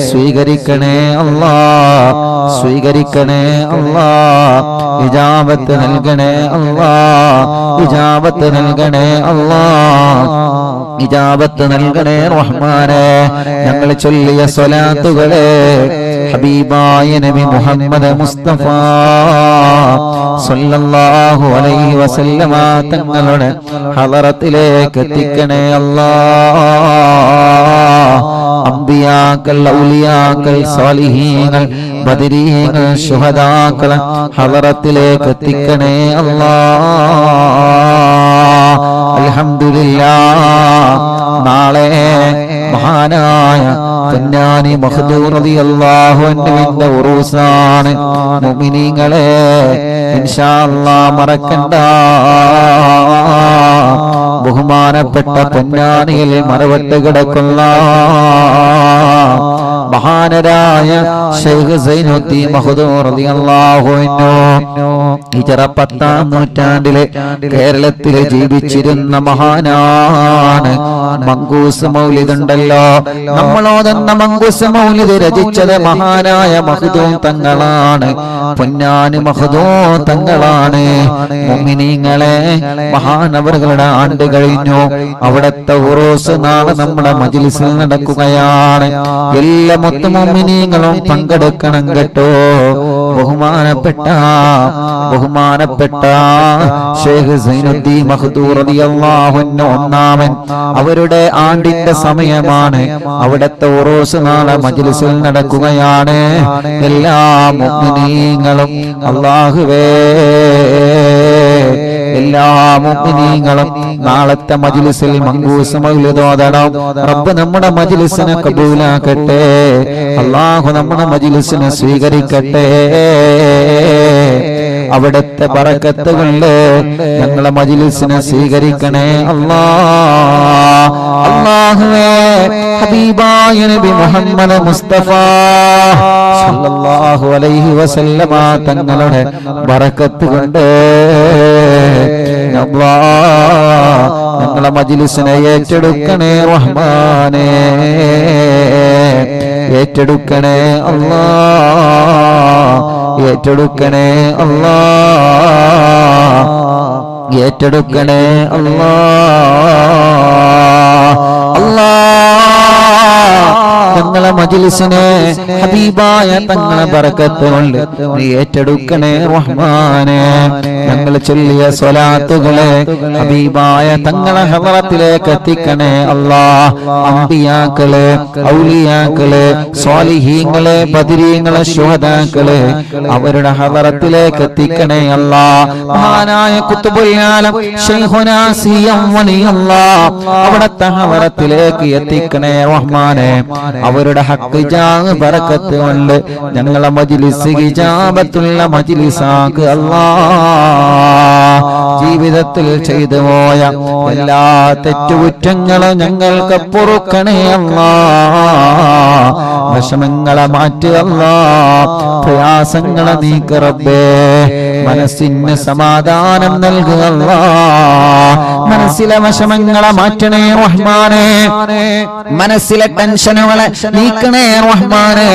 സ്വീകരിക്കണേ അല്ലാഹ്, സ്വീകരിക്കണേ അല്ലാഹ്. ഇജാബത്ത് നൽകണേ അല്ലാഹ്, ഇജാബത്ത് നൽകണേ അല്ലാഹ്, ഇജാബത്ത് നൽകണേ റഹ്മാനേ. ഞങ്ങൾ ചൊല്ലിയ സ്വലാത്തുകളെ ഹബീബായ നബി മുഹമ്മദ് മുസ്തഫ സല്ലല്ലാഹു അലൈഹി വസല്ലമ തങ്ങളുടെ ഹളറത്തിലേക്ക് എത്തിക്കണേ അല്ലാഹ്. അംബിയാക്കൾ, ഔലിയാക്കൾ, സാലിഹീങ്ങൾ, ബദരീങ്ങൾ, ശുഹദാക്കൾ ഹളറത്തിലേക്ക് എത്തിക്കണേ അല്ലാഹ്. അൽഹംദുലില്ലാഹ്. നാളെ മഹാനായ പൊന്നാനി മഖ്ദൂർ റളിയല്ലാഹു അൻഹുവിന്റെ ഉറൂസാണ്. മുഅ്മിനീങ്ങളെ ഇൻഷാ അല്ലാഹ് മറക്കണ്ട. ബഹുമാനപ്പെട്ട പൊന്നാനിയിൽ മറവട്ട് കിടക്കുന്ന മഹാനരായ ശൈഖ് സൈനുദ്ദീൻ മഖ്ദൂർ റളിയല്ലാഹു അൻഹു ഹിജ്റ 10-ാം നൂറ്റാണ്ടിലെ കേരളത്തിൽ ജീവിച്ചിരുന്ന മഹാനാണ്. മങ്കൂസ് മൗലിദ് ഉണ്ടല്ലോ, നമ്മളോതെന്ന മങ്കൂസ് മൗലിദ് രചിച്ചത് മഹാനായ മഖ്ദൂം തങ്ങളാണ്. പൊന്നാനി മഖ്ദൂം തങ്ങളാണ്. മുഅ്മിനീങ്ങളെ മഹാനവറുകളുടെ ആണ്ട് കഴിഞ്ഞു. അവിടത്തെ ഉറൂസ് നാളെ നമ്മുടെ മജ്ലിസിൽ നടക്കുകയാണ്. എല്ലാ മുഅ്മിനീങ്ങളും പങ്കെടുക്കണം കേട്ടോ. ബഹുമാനപ്പെട്ട ശൈഖ് സൈനുദ്ദീൻ മഖ്ദൂർ റളിയല്ലാഹു അൻഹു ഒന്നാമൻ അവരുടെ ആണ്ടിന്റെ സമയമാണ്. അവിടത്തെ ഉറൂസ് നാളെ മജ്ലിസിൽ നടക്കുകയാണ്. എല്ലാ മുഅ്മിനീങ്ങളും അല്ലാഹുവേ, എല്ലാ മുഅ്മിനീങ്ങളും നാളത്തെ മജ്ലിസിൽ മങ്കൂസ് മൗലിദ് ഓതണം. റബ്ബ് നമ്മുടെ മജ്ലിസിനെ കബൂലാക്കട്ടെ. അല്ലാഹു നമ്മുടെ മജ്ലിസിനെ സ്വീകരിക്കട്ടെ. അവിടുത്തെ ബറക്കത്ത് കൊണ്ട് ഞങ്ങളെ മജ്ലിസിനെ സ്വീകരിക്കണേ അല്ലാഹ്. അല്ലാഹുവേ, ഹബീബായ നബി മുഹമ്മദ് മുസ്തഫ സല്ലല്ലാഹു അലൈഹി വസല്ലമ തങ്ങളുടെ ബറക്കത്ത് കൊണ്ട് അല്ലാഹ് ഞങ്ങളെ മജ്ലിസിനെ ഏറ്റെടുക്കണേ റഹ്മാനേ, ഏറ്റെടുക്കണേ അല്ലാഹ്, ഏറ്റെടുക്കണേ അല്ലാഹ്, ഏറ്റെടുക്കണേ അല്ലാഹ്. ഞങ്ങളെ മജ്ലിസിനെ ഹബീബായ തങ്ങളെ ബറക്കത്ത് കൊണ്ട് നീ ഏറ്റെടുക്കണേ റഹ്മാനേ. ഞങ്ങൾ ചൊല്ലിയ സ്വലാത്തുകളെ ഹബീബായ തങ്ങളെ ഹളറത്തിലേക്ക് എത്തിക്കണേ അല്ലാഹ്. അംബിയാക്കളെ, ഔലിയാക്കളെ, സ്വാലിഹീങ്ങളെ, ബദരീങ്ങളെ, ശുഹദാക്കളെ അവരുടെ ഹളറത്തിലേക്ക് എത്തിക്കണേ അല്ലാഹ്. മഹാനായ ഖുത്ബുൽ ആലം ശൈഖുനാ സിയം വലിയല്ലാഹ് അവിടത്തെ ഹളറത്തിലേക്ക് എത്തിക്കണേ റഹ്മാനേ. അവരുടെ ഹഖ് ജാഹ് ബറക്കത്ത് കൊണ്ട് ഞങ്ങളെ മജ്ലിസ് ഇജാബത്തുള്ള മജ്ലിസാക്ക് അല്ലാഹ്. ജീവിതത്തിൽ ചെയ്തു പോയ എല്ലാ തെറ്റുകുറ്റങ്ങളും ഞങ്ങൾക്ക് പൊറുക്കണേ അല്ലാഹ്. വിഷമങ്ങളെ മാറ്റി അല്ലാഹ്, പ്രയാസങ്ങളെ നീക്ക് റബ്ബേ. മനസ്സിന് സമാധാനം നൽകുക അല്ലാഹ്. മനസ്സിലെ വിഷമങ്ങളെ മാറ്റണേ റഹ്മാനേ. മനസ്സിലെ ടെൻഷനുകളെ നീക്കണേ റഹ്മാനേ.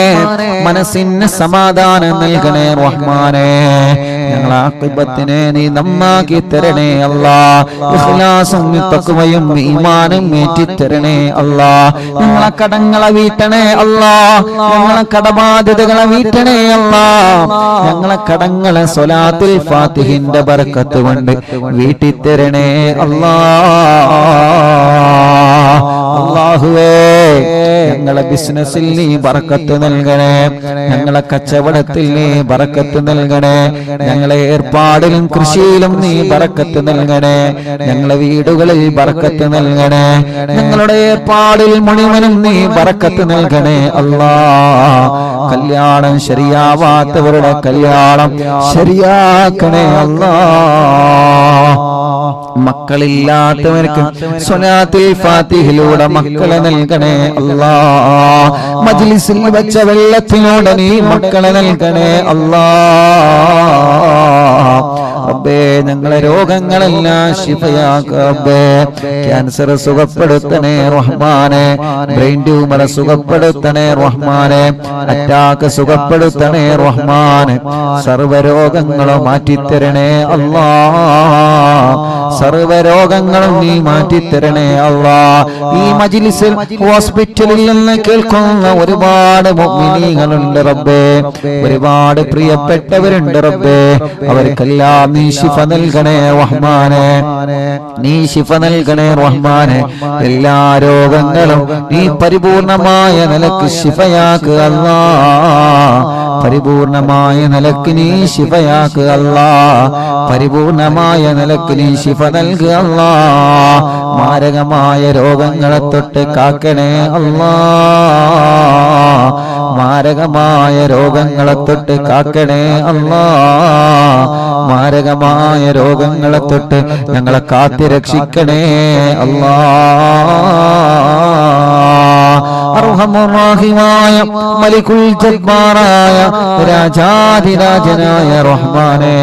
മനസ്സിന് സമാധാനം നൽകണേ റഹ്മാനേ. ഞങ്ങളെ ആഖിബത്തിനെ നീ നന്നാക്കി തരണേ അല്ലാ. ഇഖ്ലാസും തഖ്വയും ഈമാനും ഏറ്റിത്തരണേ അല്ലാ. ഞങ്ങളെ കടങ്ങളെ വീട്ടണേ അല്ലാ. ഞങ്ങളെ കടബാധ്യതകളെ വീട്ടണേ അല്ലാ. ഞങ്ങളെ കടങ്ങളെ സ്വലാത്തുൽ ഫാത്തിഹിന്റെ ബർക്കത്ത് കൊണ്ട് വീട്ടിത്തരണേ അല്ലാ. അല്ലാഹുവേ ഞങ്ങളെ ബിസിനസ്സിൽ നീ ബർക്കത്ത് നൽകണേ. ഞങ്ങളെ കച്ചവടത്തിൽ നീ ബർക്കത്ത് നൽകണേ. ഞങ്ങളെ ഏർപ്പാടിലും കൃഷിയിലും നീ ബർക്കത്ത് നൽകണേ. ഞങ്ങളെ വീടുകളിൽ ബർക്കത്ത് നൽകണേ. ഞങ്ങളുടെ ഏർപ്പാടിൽ മുഴുവനും നീ ബർക്കത്ത് നൽകണേ അല്ലാ. കല്യാണം ശരിയാവാത്തവരുടെ കല്യാണം ശരിയാക്കണേ അല്ലാ. മക്കളില്ലാത്തവർക്ക് സ്വലാത്തുൽ ഫാത്തിഹിലൂടെ മക്കളെ നൽകണേ അല്ലാ. മജ്ലിസിൽ വെച്ച വെള്ളത്തിലൂടെ നീ മക്കളെ നൽകണേ അല്ലാ. റബ്ബേ ഞങ്ങളെ രോഗങ്ങളെല്ലാം ശിഫയാക്ക റബ്ബേ. ക്യാൻസർ സുഖപ്പെടുത്തണേ റഹ്മാനെ. ബ്രെയിൻ ട്യൂമർ സുഖപ്പെടുത്തണേ റഹ്മാനെ. അറ്റാക്ക് സുഖപ്പെടുത്തണേ റഹ്മാനെ. സർവ്വരോഗങ്ങളും മാറ്റിത്തരണേ അല്ലാ. സർവ്വരോഗങ്ങളും നീ മാറ്റിത്തരണേ അല്ലാ. ഈ മജ്ലിസിൽ ഹോസ്പിറ്റലിൽ നിന്ന് കേൾക്കുന്ന ഒരുപാട് മുഅ്മിനീങ്ങളുണ്ട് റബ്ബേ. ഒരുപാട് പ്രിയപ്പെട്ടവരുണ്ട് റബ്ബേ. അവർക്കെല്ലാം നീ ശിഫ നൽകണേ റഹ്മാനെ. നീ ശിഫ നൽകണേ റഹ്മാനെ. എല്ലാ രോഗങ്ങളും നീ പരിപൂർണമായ നിലക്ക് ശിഫയാക്കുക അല്ലാ. പരിപൂർണമായ നിലക്ക് നീ ശിഫയാക്കുക അല്ലാ. പരിപൂർണമായ നിലക്ക് നീ ശിഫ നൽകുക അല്ലാ. മാരകമായ രോഗങ്ങളെ തൊട്ട് കാക്കണേ അല്ലാ. മാരകമായ രോഗങ്ങളെ തൊട്ട് കാക്കണേ അല്ലാ. മാരകമായ രോഗങ്ങളെ തൊട്ട് ഞങ്ങളെ കാത്തി രക്ഷിക്കണേ അല്ലാ. അർഹമുർ-റഹീമായ മലികുൽ ജബ്ബാറായ രാജാധിരാജനായ റഹ്മാനേ,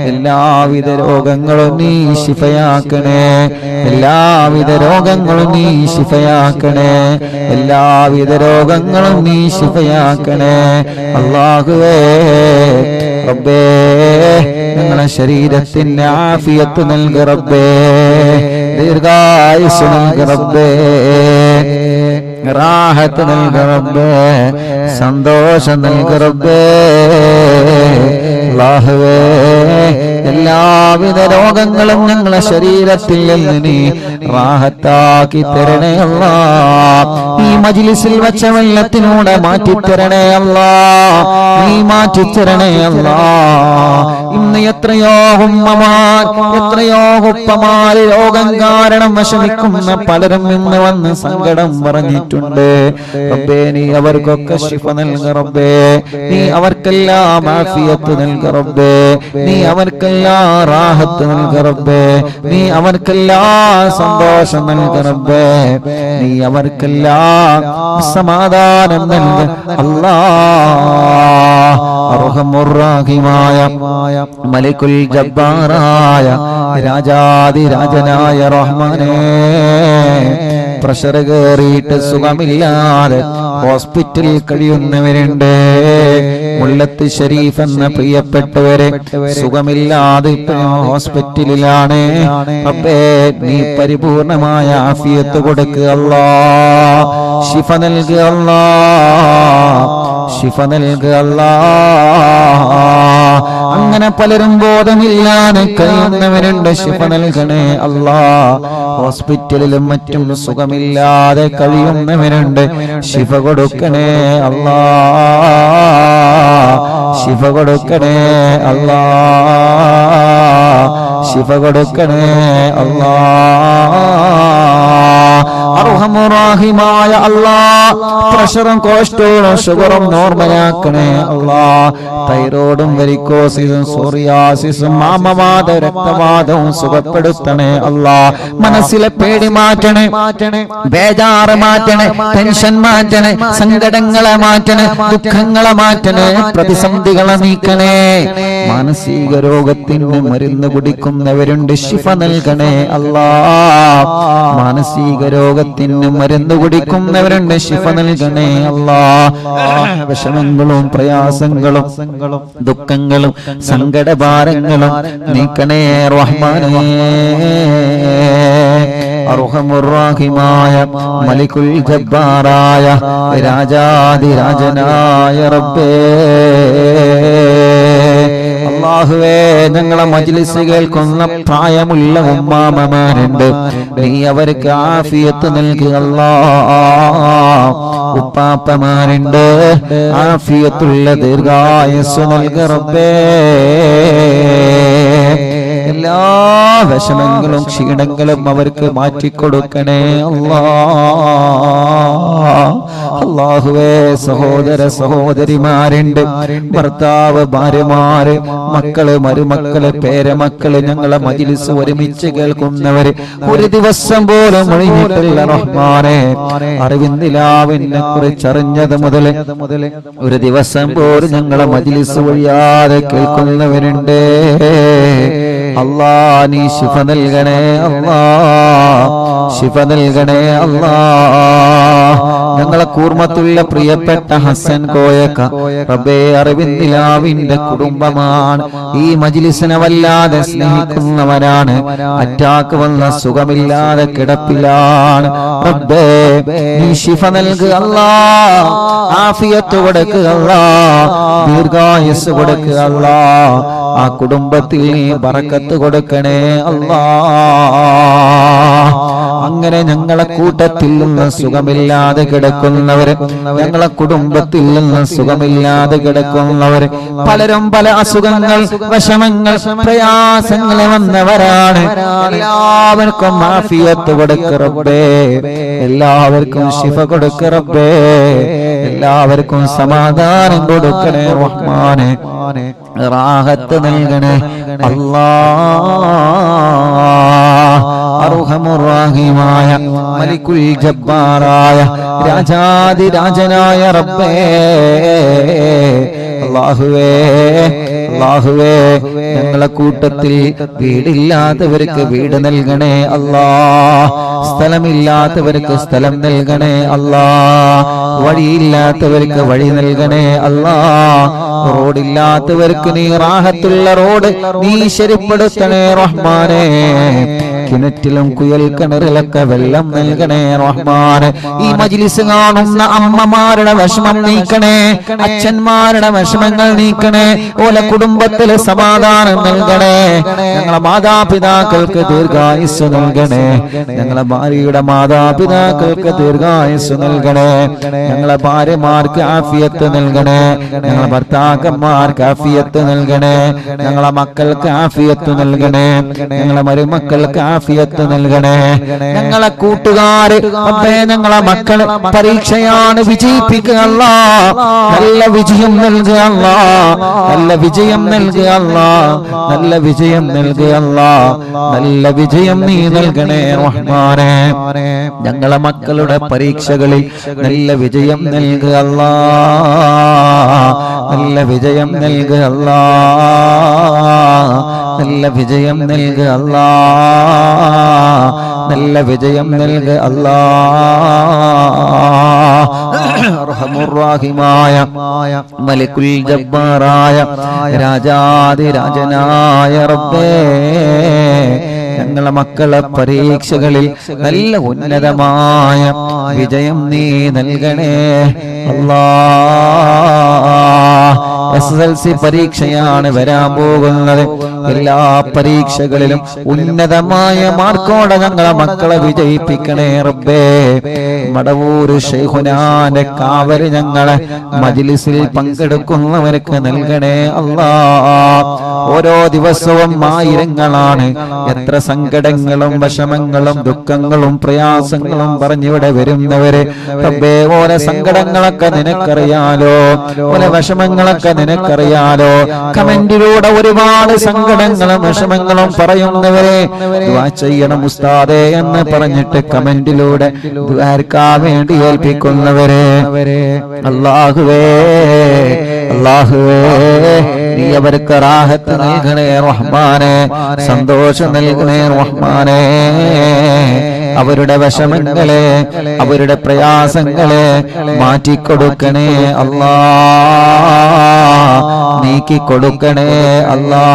എല്ലാവിധ രോഗങ്ങളും നീ ശിഫയാക്കണേ. എല്ലാവിധ രോഗങ്ങളും നീ ശിഫയാക്കണേ. എല്ലാവിധ രോഗങ്ങളും നീ ശിഫയാക്കണേ അല്ലാഹുവേ. റബ്ബേ ഞങ്ങളെ ശരീരത്തിന് ആഫിയത്ത് നൽകി റബ്ബേ. ദീർഘായുസ്സ് നൽകി റബ്ബേ. റാഹത്ത് നൽകി റബ്ബേ. സന്തോഷം നൽകി റബ്ബേ. അല്ലാഹുവേ എല്ലാവിധ രോഗങ്ങളും ഞങ്ങളെ ശരീരത്തിൽ നിന്ന് നീ റാഹത്താക്കി തരണേ അല്ലാ. ഈ മജ്ലിസിൽ വെച്ച വെള്ളത്തിലൂടെ മാറ്റിത്തരണേ അല്ലാ. നീ മാറ്റിത്തരണേ അല്ലാ. ഇന്ന് എത്രയോ ഉമ്മമാർ, എത്രയോ ഉപ്പമാർ രോഗം കാരണം വിഷമിക്കുന്ന പലരും ഇന്ന് വന്ന് സങ്കടം പറഞ്ഞിട്ടുണ്ട് റബ്ബേ. നീ അവർക്കൊക്കെ ശിഫ നൽക റബ്ബേ. നീ അവർക്കെല്ലാം ആഫിയത്ത് നൽക റബ്ബേ. നീ അവർക്കെല്ലാം റാഹത്ത് നൽക റബ്ബേ. നീ അവർക്കെല്ലാം സന്തോഷം നൽക റബ്ബേ. നീ അവർക്കെല്ലാം സമാധാനം നൽക അല്ലാ. അർഹമുർ-റഹീമായ മലികുൽ ജബ്ബാറായ രാജാധിരാജനായ റഹ്മാനേ, പ്രഷർ കയറിയിട്ട് സുഖമില്ലാതെ ഹോസ്പിറ്റലിൽ കഴിയുന്നവരുണ്ട്. മുല്ലത്ത് ഷരീഫ് എന്ന പ്രിയപ്പെട്ടവരെ സുഖമില്ലാതെ ഹോസ്പിറ്റലിലാണ്. അപ്പേ നീ പരിപൂർണമായ ആഫിയത്ത് കൊടുക്കുക അല്ലാ. ശിഫ നൽകുക അല്ലാ. ശിഫ നൽകുക അല്ലാ. അങ്ങനെ പലരും ബോധമില്ലാതെ കഴിയുന്നവരുണ്ട്. ശിഫ നൽകണേ അല്ലാ. ഹോസ്പിറ്റലിലും മറ്റും സുഖമില്ലാതെ കഴിയുന്നവരുണ്ട്. ശിഫ കൊടുക്കണേ അല്ലാ. ശിഫ കൊടുക്കണേ അല്ലാ. ശിഫ കൊടുക്കണേ അല്ലാ. അർഹമുർ-റഹീമായ അല്ലാ, പ്രഷറും കൊളസ്ട്രോളും ഷുഗറും നോർമലാക്കണേ അല്ലാ. തൈറോയിഡും വെരിക്കോസിസും സോറിയാസിസും മാമവാദ രക്തവാദവും സുഖപ്പെടുത്തണേ അല്ലാ. മനസ്സിലെ പേടി മാറ്റണേ, ബേജാറ് മാറ്റണേ, ടെൻഷൻ മാറ്റണേ, സങ്കടങ്ങളെ മാറ്റണേ, ദുഃഖങ്ങളെ മാറ്റണേ, പ്രതിസന്ധികളെ നീക്കണേ. മാനസിക രോഗത്തിന് മരുന്ന് കുടിക്കുന്നവരുണ്ട്. ശിഫ നൽകണേ അല്ലാ. മാനസിക രോഗത്തിന് രോഗത്തിന് മരുന്ന് കുടിക്കുന്നവരുണ്ട്, ശിഫ നൽകണേ അല്ലാ. വിഷമങ്ങളും പ്രയാസങ്ങളും ദുഃഖങ്ങളും സങ്കടഭാരങ്ങളും നീക്കണേ റഹ്മാനേ. അർഹമുർ-റഹീമായ മലിക്കുൽ ജബ്ബാറായ രാജാധിരാജനായ റബ്ബേ, അല്ലാഹുവേ, ഞങ്ങളെ മജ്ലിസ് കേൾക്കുന്ന പ്രായമുള്ള ഉമ്മാമമാരുണ്ട്, നീ അവർക്ക് ആഫിയത്ത് നൽകുക അല്ലാഹ്. ഉപ്പാപ്പമാരുണ്ട്, ആഫിയത്തുള്ള ദീർഘായുസ്സ് നൽകുക റബ്ബേ. എല്ലാ വിഷമങ്ങളും ക്ഷീണങ്ങളും അവർക്ക് മാറ്റിക്കൊടുക്കണേ അല്ലാഹുവേ. സഹോദര സഹോദരിമാരുണ്ട്, ഭർത്താവ്, ഭാര്യമാര്, മക്കള്, മരുമക്കള്, പേരമക്കള്, ഞങ്ങളെ മജ്ലിസ് ഒരുമിച്ച് കേൾക്കുന്നവര് ഒരു ദിവസം പോലും ഒഴിഞ്ഞിട്ടില്ല റഹ്മാനെ. അറിവിന്ദിലാവിനെ കുറിച്ചറിഞ്ഞത് മുതൽ ഒരു ദിവസം പോലും ഞങ്ങളെ മജ്ലിസ് ഒഴിയാതെ കേൾക്കുന്നവരുണ്ട്. അല്ലാ, നീ ശിഫ നൽകണേ അല്ലാ, ശിഫ നൽകണേ അല്ലാ. ഞങ്ങളെ കൂർമ്മത്തുള്ള പ്രിയപ്പെട്ട ഹസൻ കോയക്ക റബ്ബേ, അറിവിന്ദിലാവിന്റെ കുടുംബമാണ്. ഈ മജ്ലിസിനെ വല്ലാതെ സ്നേഹിക്കുന്നവരാണ്. അറ്റാക്ക് വന്ന സുഖമില്ലാതെ കിടപ്പിലാണ്. റബ്ബേ, നീ ശിഫ നൽകുക അല്ലാ, ആഫിയത്ത് കൊടുക്കുക അല്ലാ, ദീർഘായുസ്സ് കൊടുക്കുക അല്ലാ. ആ കുടുംബത്തിൽ നീ ബറക്കത്ത് കൊടുക്കണേ അല്ലാ. അങ്ങനെ ഞങ്ങളെ കൂട്ടത്തിൽ നിന്ന് സുഖമില്ലാതെ കിടക്കുന്നവര്, ഞങ്ങളെ കുടുംബത്തിൽ നിന്ന് സുഖമില്ലാതെ കിടക്കുന്നവര്, പലരും പല അസുഖങ്ങൾ, വിഷമങ്ങൾ, പ്രയാസങ്ങൾ വന്നവരാണ്. എല്ലാവർക്കും ആഫിയത്ത് കൊടുക്ക റബ്ബേ, എല്ലാവർക്കും ശിഫ കൊടുക്ക റബ്ബേ, എല്ലാവർക്കും സമാധാനം കൊടുക്കണേ റഹ്മാനെ. റാഹത്ത് നൽകണേ അല്ലാഹ്. അർഹമുർ-റഹീമായ മലിക്കുൽ ജബ്ബാറായ രാജാധിരാജനായ റബ്ബേ, അല്ലാഹുവേ, അല്ലാഹുവേ, ഞങ്ങളെ കൂട്ടത്തിൽ വീടില്ലാത്തവർക്ക് വീട് നൽകണേ അല്ലാ, സ്ഥലമില്ലാത്തവർക്ക് സ്ഥലം നൽകണേ അല്ലാ, വഴിയില്ലാത്തവർക്ക് വഴി നൽകണേ അല്ലാ, റോഡില്ലാത്തവർക്ക് നീ റാഹത്തുള്ള റോഡ് നീ ശരിപ്പെടുത്തണേ റഹ്മാനേ. കിണറ്റിലും കുയൽ കിണറിലൊക്കെ വെള്ളം നൽകണേ റഹ്മാനെ. ഈ മജ്ലിസ് കാണുന്ന അമ്മമാരുടെ വിഷമം നീക്കണേ, അച്ഛന്മാരുടെ വിഷമങ്ങൾ നീക്കണേ, ഓലെ കുടുംബത്തിലെ സമാധാനം നൽകണേ. ഞങ്ങളെ മാതാപിതാക്കൾക്ക് ദീർഘായുസ്സ് നൽകണേ, ഞങ്ങളെ ഭാര്യയുടെ മാതാപിതാക്കൾക്ക് ദീർഘായുസ്സ് നൽകണേ, ഞങ്ങളെ ഭാര്യമാർക്ക് ആഫിയത്ത് നൽകണേ, ഞങ്ങളെ ഭർത്താക്കന്മാർക്ക് ആഫിയത്ത് നൽകണേ, ഞങ്ങളെ മക്കൾക്ക് ആഫിയത്ത് നൽകണേ, ഞങ്ങളെ മരുമക്കൾക്ക് ആഫിയത്ത് നൽകണേ. ഞങ്ങളെ കൂട്ടുകാര്, ഞങ്ങളെ മക്കള് പരീക്ഷയാണ്, വിജയിപ്പിക്കുക അല്ലാ, നല്ല വിജയം നൽകുക അല്ലാ, നല്ല വിജയം നൽകുക അല്ലാ, നല്ല വിജയം നൽകുക അല്ലാ, നല്ല വിജയം നീ നൽകണേ റഹ്മാനേ. ഞങ്ങളെ മക്കളുടെ പരീക്ഷകളിൽ നല്ല വിജയം നൽകുക അല്ലാ, നല്ല വിജയം നൽകുക അല്ലാ, നല്ല വിജയം നൽകുക അല്ലാ, നല്ല വിജയം നൽകുക അല്ലാ. അർഹമുർ-റഹീമായ മലിക്കുൽ ജബ്ബാറായ രാജാധിരാജനായ റബ്ബേ, ഞങ്ങളെ മക്കളെ പരീക്ഷകളിൽ നല്ല ഉന്നതമായ വിജയം നീ നൽകണേ അല്ലാ. SSLC പരീക്ഷയാണ് വരാൻ പോകുന്നത്. എല്ലാ പരീക്ഷകളിലും ഉന്നതമായ മാർക്കോടെ ഞങ്ങളെ മക്കളെ വിജയിപ്പിക്കണേ റബ്ബേ. മടവൂർ ശൈഖുനാന്റെ കാവല് ഞങ്ങളെ മജ്ലിസിൽ പങ്കെടുക്കുന്നവർക്ക് നൽകണേ അല്ലാ. ഓരോ ദിവസവും ആയിരങ്ങളാണ്, എത്ര സങ്കടങ്ങളും വിഷമങ്ങളും ദുഃഖങ്ങളും പ്രയാസങ്ങളും പറഞ്ഞിവിടെ വരുന്നവര്. റബ്ബേ, ഓരോ സങ്കടങ്ങളൊക്കെ നിനക്കറിയാലോ, ഓരോ വിഷമങ്ങളൊക്കെ നിനക്കറിയാലോ. കമന്റിലൂടെ ഒരുപാട് സങ്കടങ്ങളും വിഷമങ്ങളും പറയുന്നവരെ ദുആ ചെയ്യണം ഉസ്താദേ എന്ന് പറഞ്ഞിട്ട് കമന്റിലൂടെ ദുആർക്കാൻ വേണ്ടി ഏൽപ്പിക്കുന്നവരെ, അല്ലാഹുവേ, അല്ലാഹുവേ, നീ അവർക്ക് റാഹത്ത് നൽകണേ റഹ്മാനെ, സന്തോഷം നൽകണേ റഹ്മാനെ. അവരുടെ വിഷമങ്ങളെ, അവരുടെ പ്രയാസങ്ങളെ മാറ്റിക്കൊടുക്കണേ അല്ലാ, നീക്കിക്കൊടുക്കണേ അല്ലാ,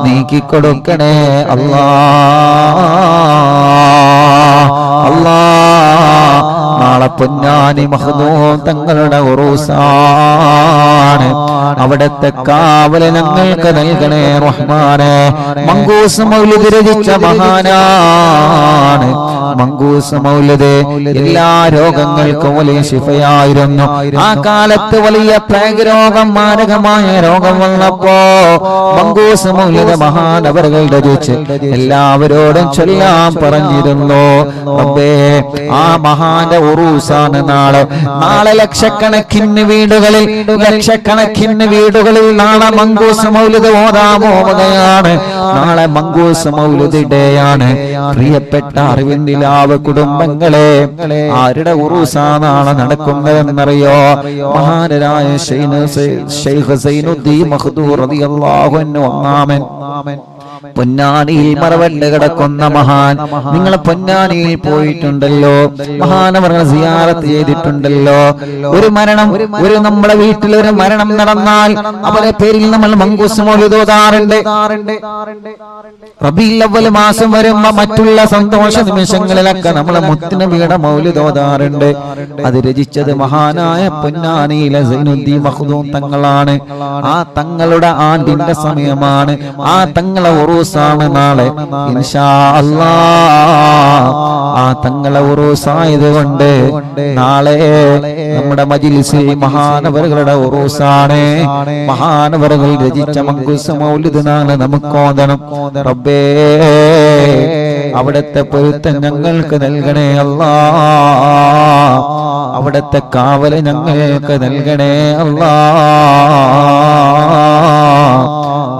നീക്കിക്കൊടുക്കണേ അല്ലാ. അല്ലാ, നാളെ പൊന്നാനി മഖ്ദൂം തങ്ങളുടെ ഉറൂസാണ്. അവിടത്തെ കാവല് ഞങ്ങൾക്ക് നൽകണേ റഹ്മാനെ. മങ്കൂസ് മൗലിദ് രചിച്ച മഹാനാണ്. മങ്കൂസ് മൗലിദ് എല്ലാ രോഗങ്ങൾക്കും വലിയ ശിഫയായിരുന്നു. ആ കാലത്ത് വലിയ പ്ലേഗ് രോഗം, മാരകമായ രോഗം വന്നപ്പോ മങ്കൂസ് മൗലിദ് മഹാനവറുകൾ രചിച്ച് എല്ലാവരോടും ചൊല്ലാൻ പറഞ്ഞിരുന്നു. റബ്ബേ, ആ മഹാന്റെ ഉറൂസാണ് നാളെ. നാളെ ലക്ഷക്കണക്കിന് വീടുകളിൽ നാളെ മങ്കൂസ് മൗലിദ് ഓതാൻ പോവുകയാണ്. നാളെ മങ്കൂസ് മൗലിദ് ഡേയാണ്. പ്രിയപ്പെട്ട അറിവിന്ദിലാവ് കുടുംബങ്ങളെ, ആരുടെ ഉറൂസാ നാളെ നടക്കുന്നതെന്നറിയോ? മഹാനരായ ശൈഖ് സൈനുദ്ദീൻ മഖ്ദൂം റളിയല്ലാഹു അൻഹു ഒന്നാമൻ. പൊന്നാനിയിൽ മറവണ്ട് കിടക്കുന്ന മഹാൻ. നിങ്ങൾ പൊന്നാനിയിൽ പോയിട്ടുണ്ടല്ലോ, മഹാനവറുകൾ സിയാറത്ത് ചെയ്തിട്ടുണ്ടല്ലോ. ഒരു മരണം, ഒരു നമ്മുടെ വീട്ടിൽ ഒരു മരണം നടന്നാൽ അവരെ പേരിൽ നമ്മൾ മങ്കൂസ് മൗലിദ് ഓതാറുണ്ട്. റബീഉൽ അവ്വൽ മാസം വരുമ്പോ മറ്റുള്ള സന്തോഷ നിമിഷങ്ങളിലൊക്കെ നമ്മൾ മുത്തുനബിയുടെ മൗലിദ് ഓതാറുണ്ട്. അത് രചിച്ചത് മഹാനായ പൊന്നാനിയിലെ സൈനുദ്ദീൻ മഖ്ദൂം തങ്ങളാണ്. ആ തങ്ങളുടെ ആണ്ടിന്റെ സമയമാണ്. ആ തങ്ങളെ ഉറൂസാണ് നാളെ ഇൻഷാ അല്ലാഹ്. ആ തങ്ങളെ ഉറൂസായതുകൊണ്ട് നാളെ നമ്മുടെ മജ്‌ലിസിൽ മഹാനവറുകളുടെ ഉറൂസാണ്. മഹാനവറുകൾ രചിച്ച മങ്കൂസ് മൗലിദ് നാളെ നമുക്ക് ഓതണം. റബ്ബേ, അവിടുത്തെ പൊരുത്തം ഞങ്ങൾക്ക് നൽകണേ അല്ലാഹ്. അവിടുത്തെ കാവല് ഞങ്ങൾക്ക് നൽകണേ അല്ലാഹ്.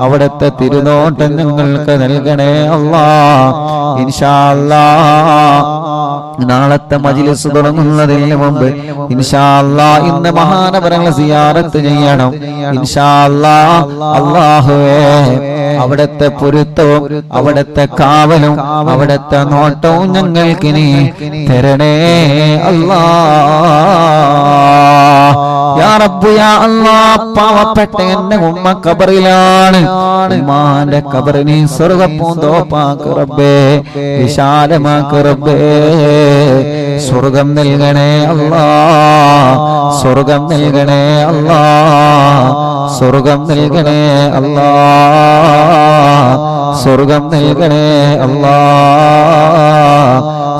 അവിടുത്തെ തിരുനോട്ടം ഞങ്ങൾക്ക് നൽകണേ അല്ലാഹ്. ഇൻഷാ അല്ലാഹ് നാളത്തെ മജ്‌ലിസ് തുടങ്ങുന്നതിന് മുമ്പ് ഇൻഷാ അല്ലാഹ് ഇന്ന് മഹാനവറുകളെ സിയാറത്ത് ചെയ്യണം. ഇൻഷാ അല്ലാഹ്. അല്ലാഹുവേ, അവിടുത്തെ പൊരുത്തവും അവിടുത്തെ കാവലും അവിടുത്തെ നോട്ടവും ഞങ്ങൾക്കിനി തരണേ അല്ലാഹ്. യാ റബ്ബ് യാ അല്ലാഹ്, പാവപ്പെട്ട എന്റെ ഉമ്മ ഖബറിലാണ്. ഉമ്മാന്റെ ഖബറിനെ സ്വർഗ്ഗപ്പൂന്തോപ്പാക്ക് റബ്ബേ, വിശാലമാക്ക് റബ്ബേ. സ്വർഗ്ഗം നൽകണേ അല്ലാഹ്, സ്വർഗ്ഗം നൽകണേ അല്ലാഹ്, സ്വർഗ്ഗം നൽകണേ അല്ലാഹ്, സ്വർഗ്ഗം നൽകണേ അല്ലാഹ്.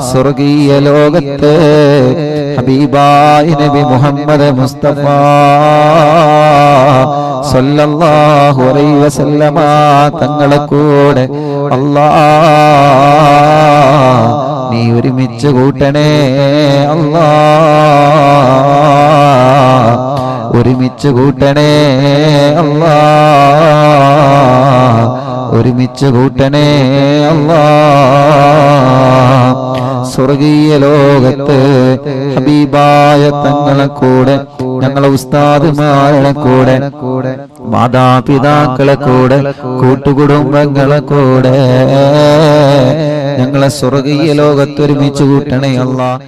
സ്വർഗീയ ലോകത്ത് ഹബീബായ നബി മുഹമ്മദ് മുസ്തഫ സല്ലല്ലാഹു അലൈഹി വസല്ലമ തങ്ങളെ കൂടെ അല്ലാഹ് നീ ഒരുമിച്ച് കൂട്ടണേ അല്ലാഹ്, ഒരുമിച്ച് കൂട്ടണേ അല്ലാഹ്, ഒരുമിച്ച് കൂട്ടണേ അല്ലാഹ്. സ്വർഗീയ ലോകത്ത് ഹബീബായ തങ്ങളെ കൂടെ, ഞങ്ങളെ ഉസ്താദുമാരുടെ കൂടെ, മാതാപിതാക്കളെ കൂടെ, കൂട്ടുകുടുംബങ്ങളെ കൂടെ ഞങ്ങളെ സ്വർഗീയ ലോകത്ത് ഒരുമിച്ച് കൂട്ടണേ അല്ലാഹ്.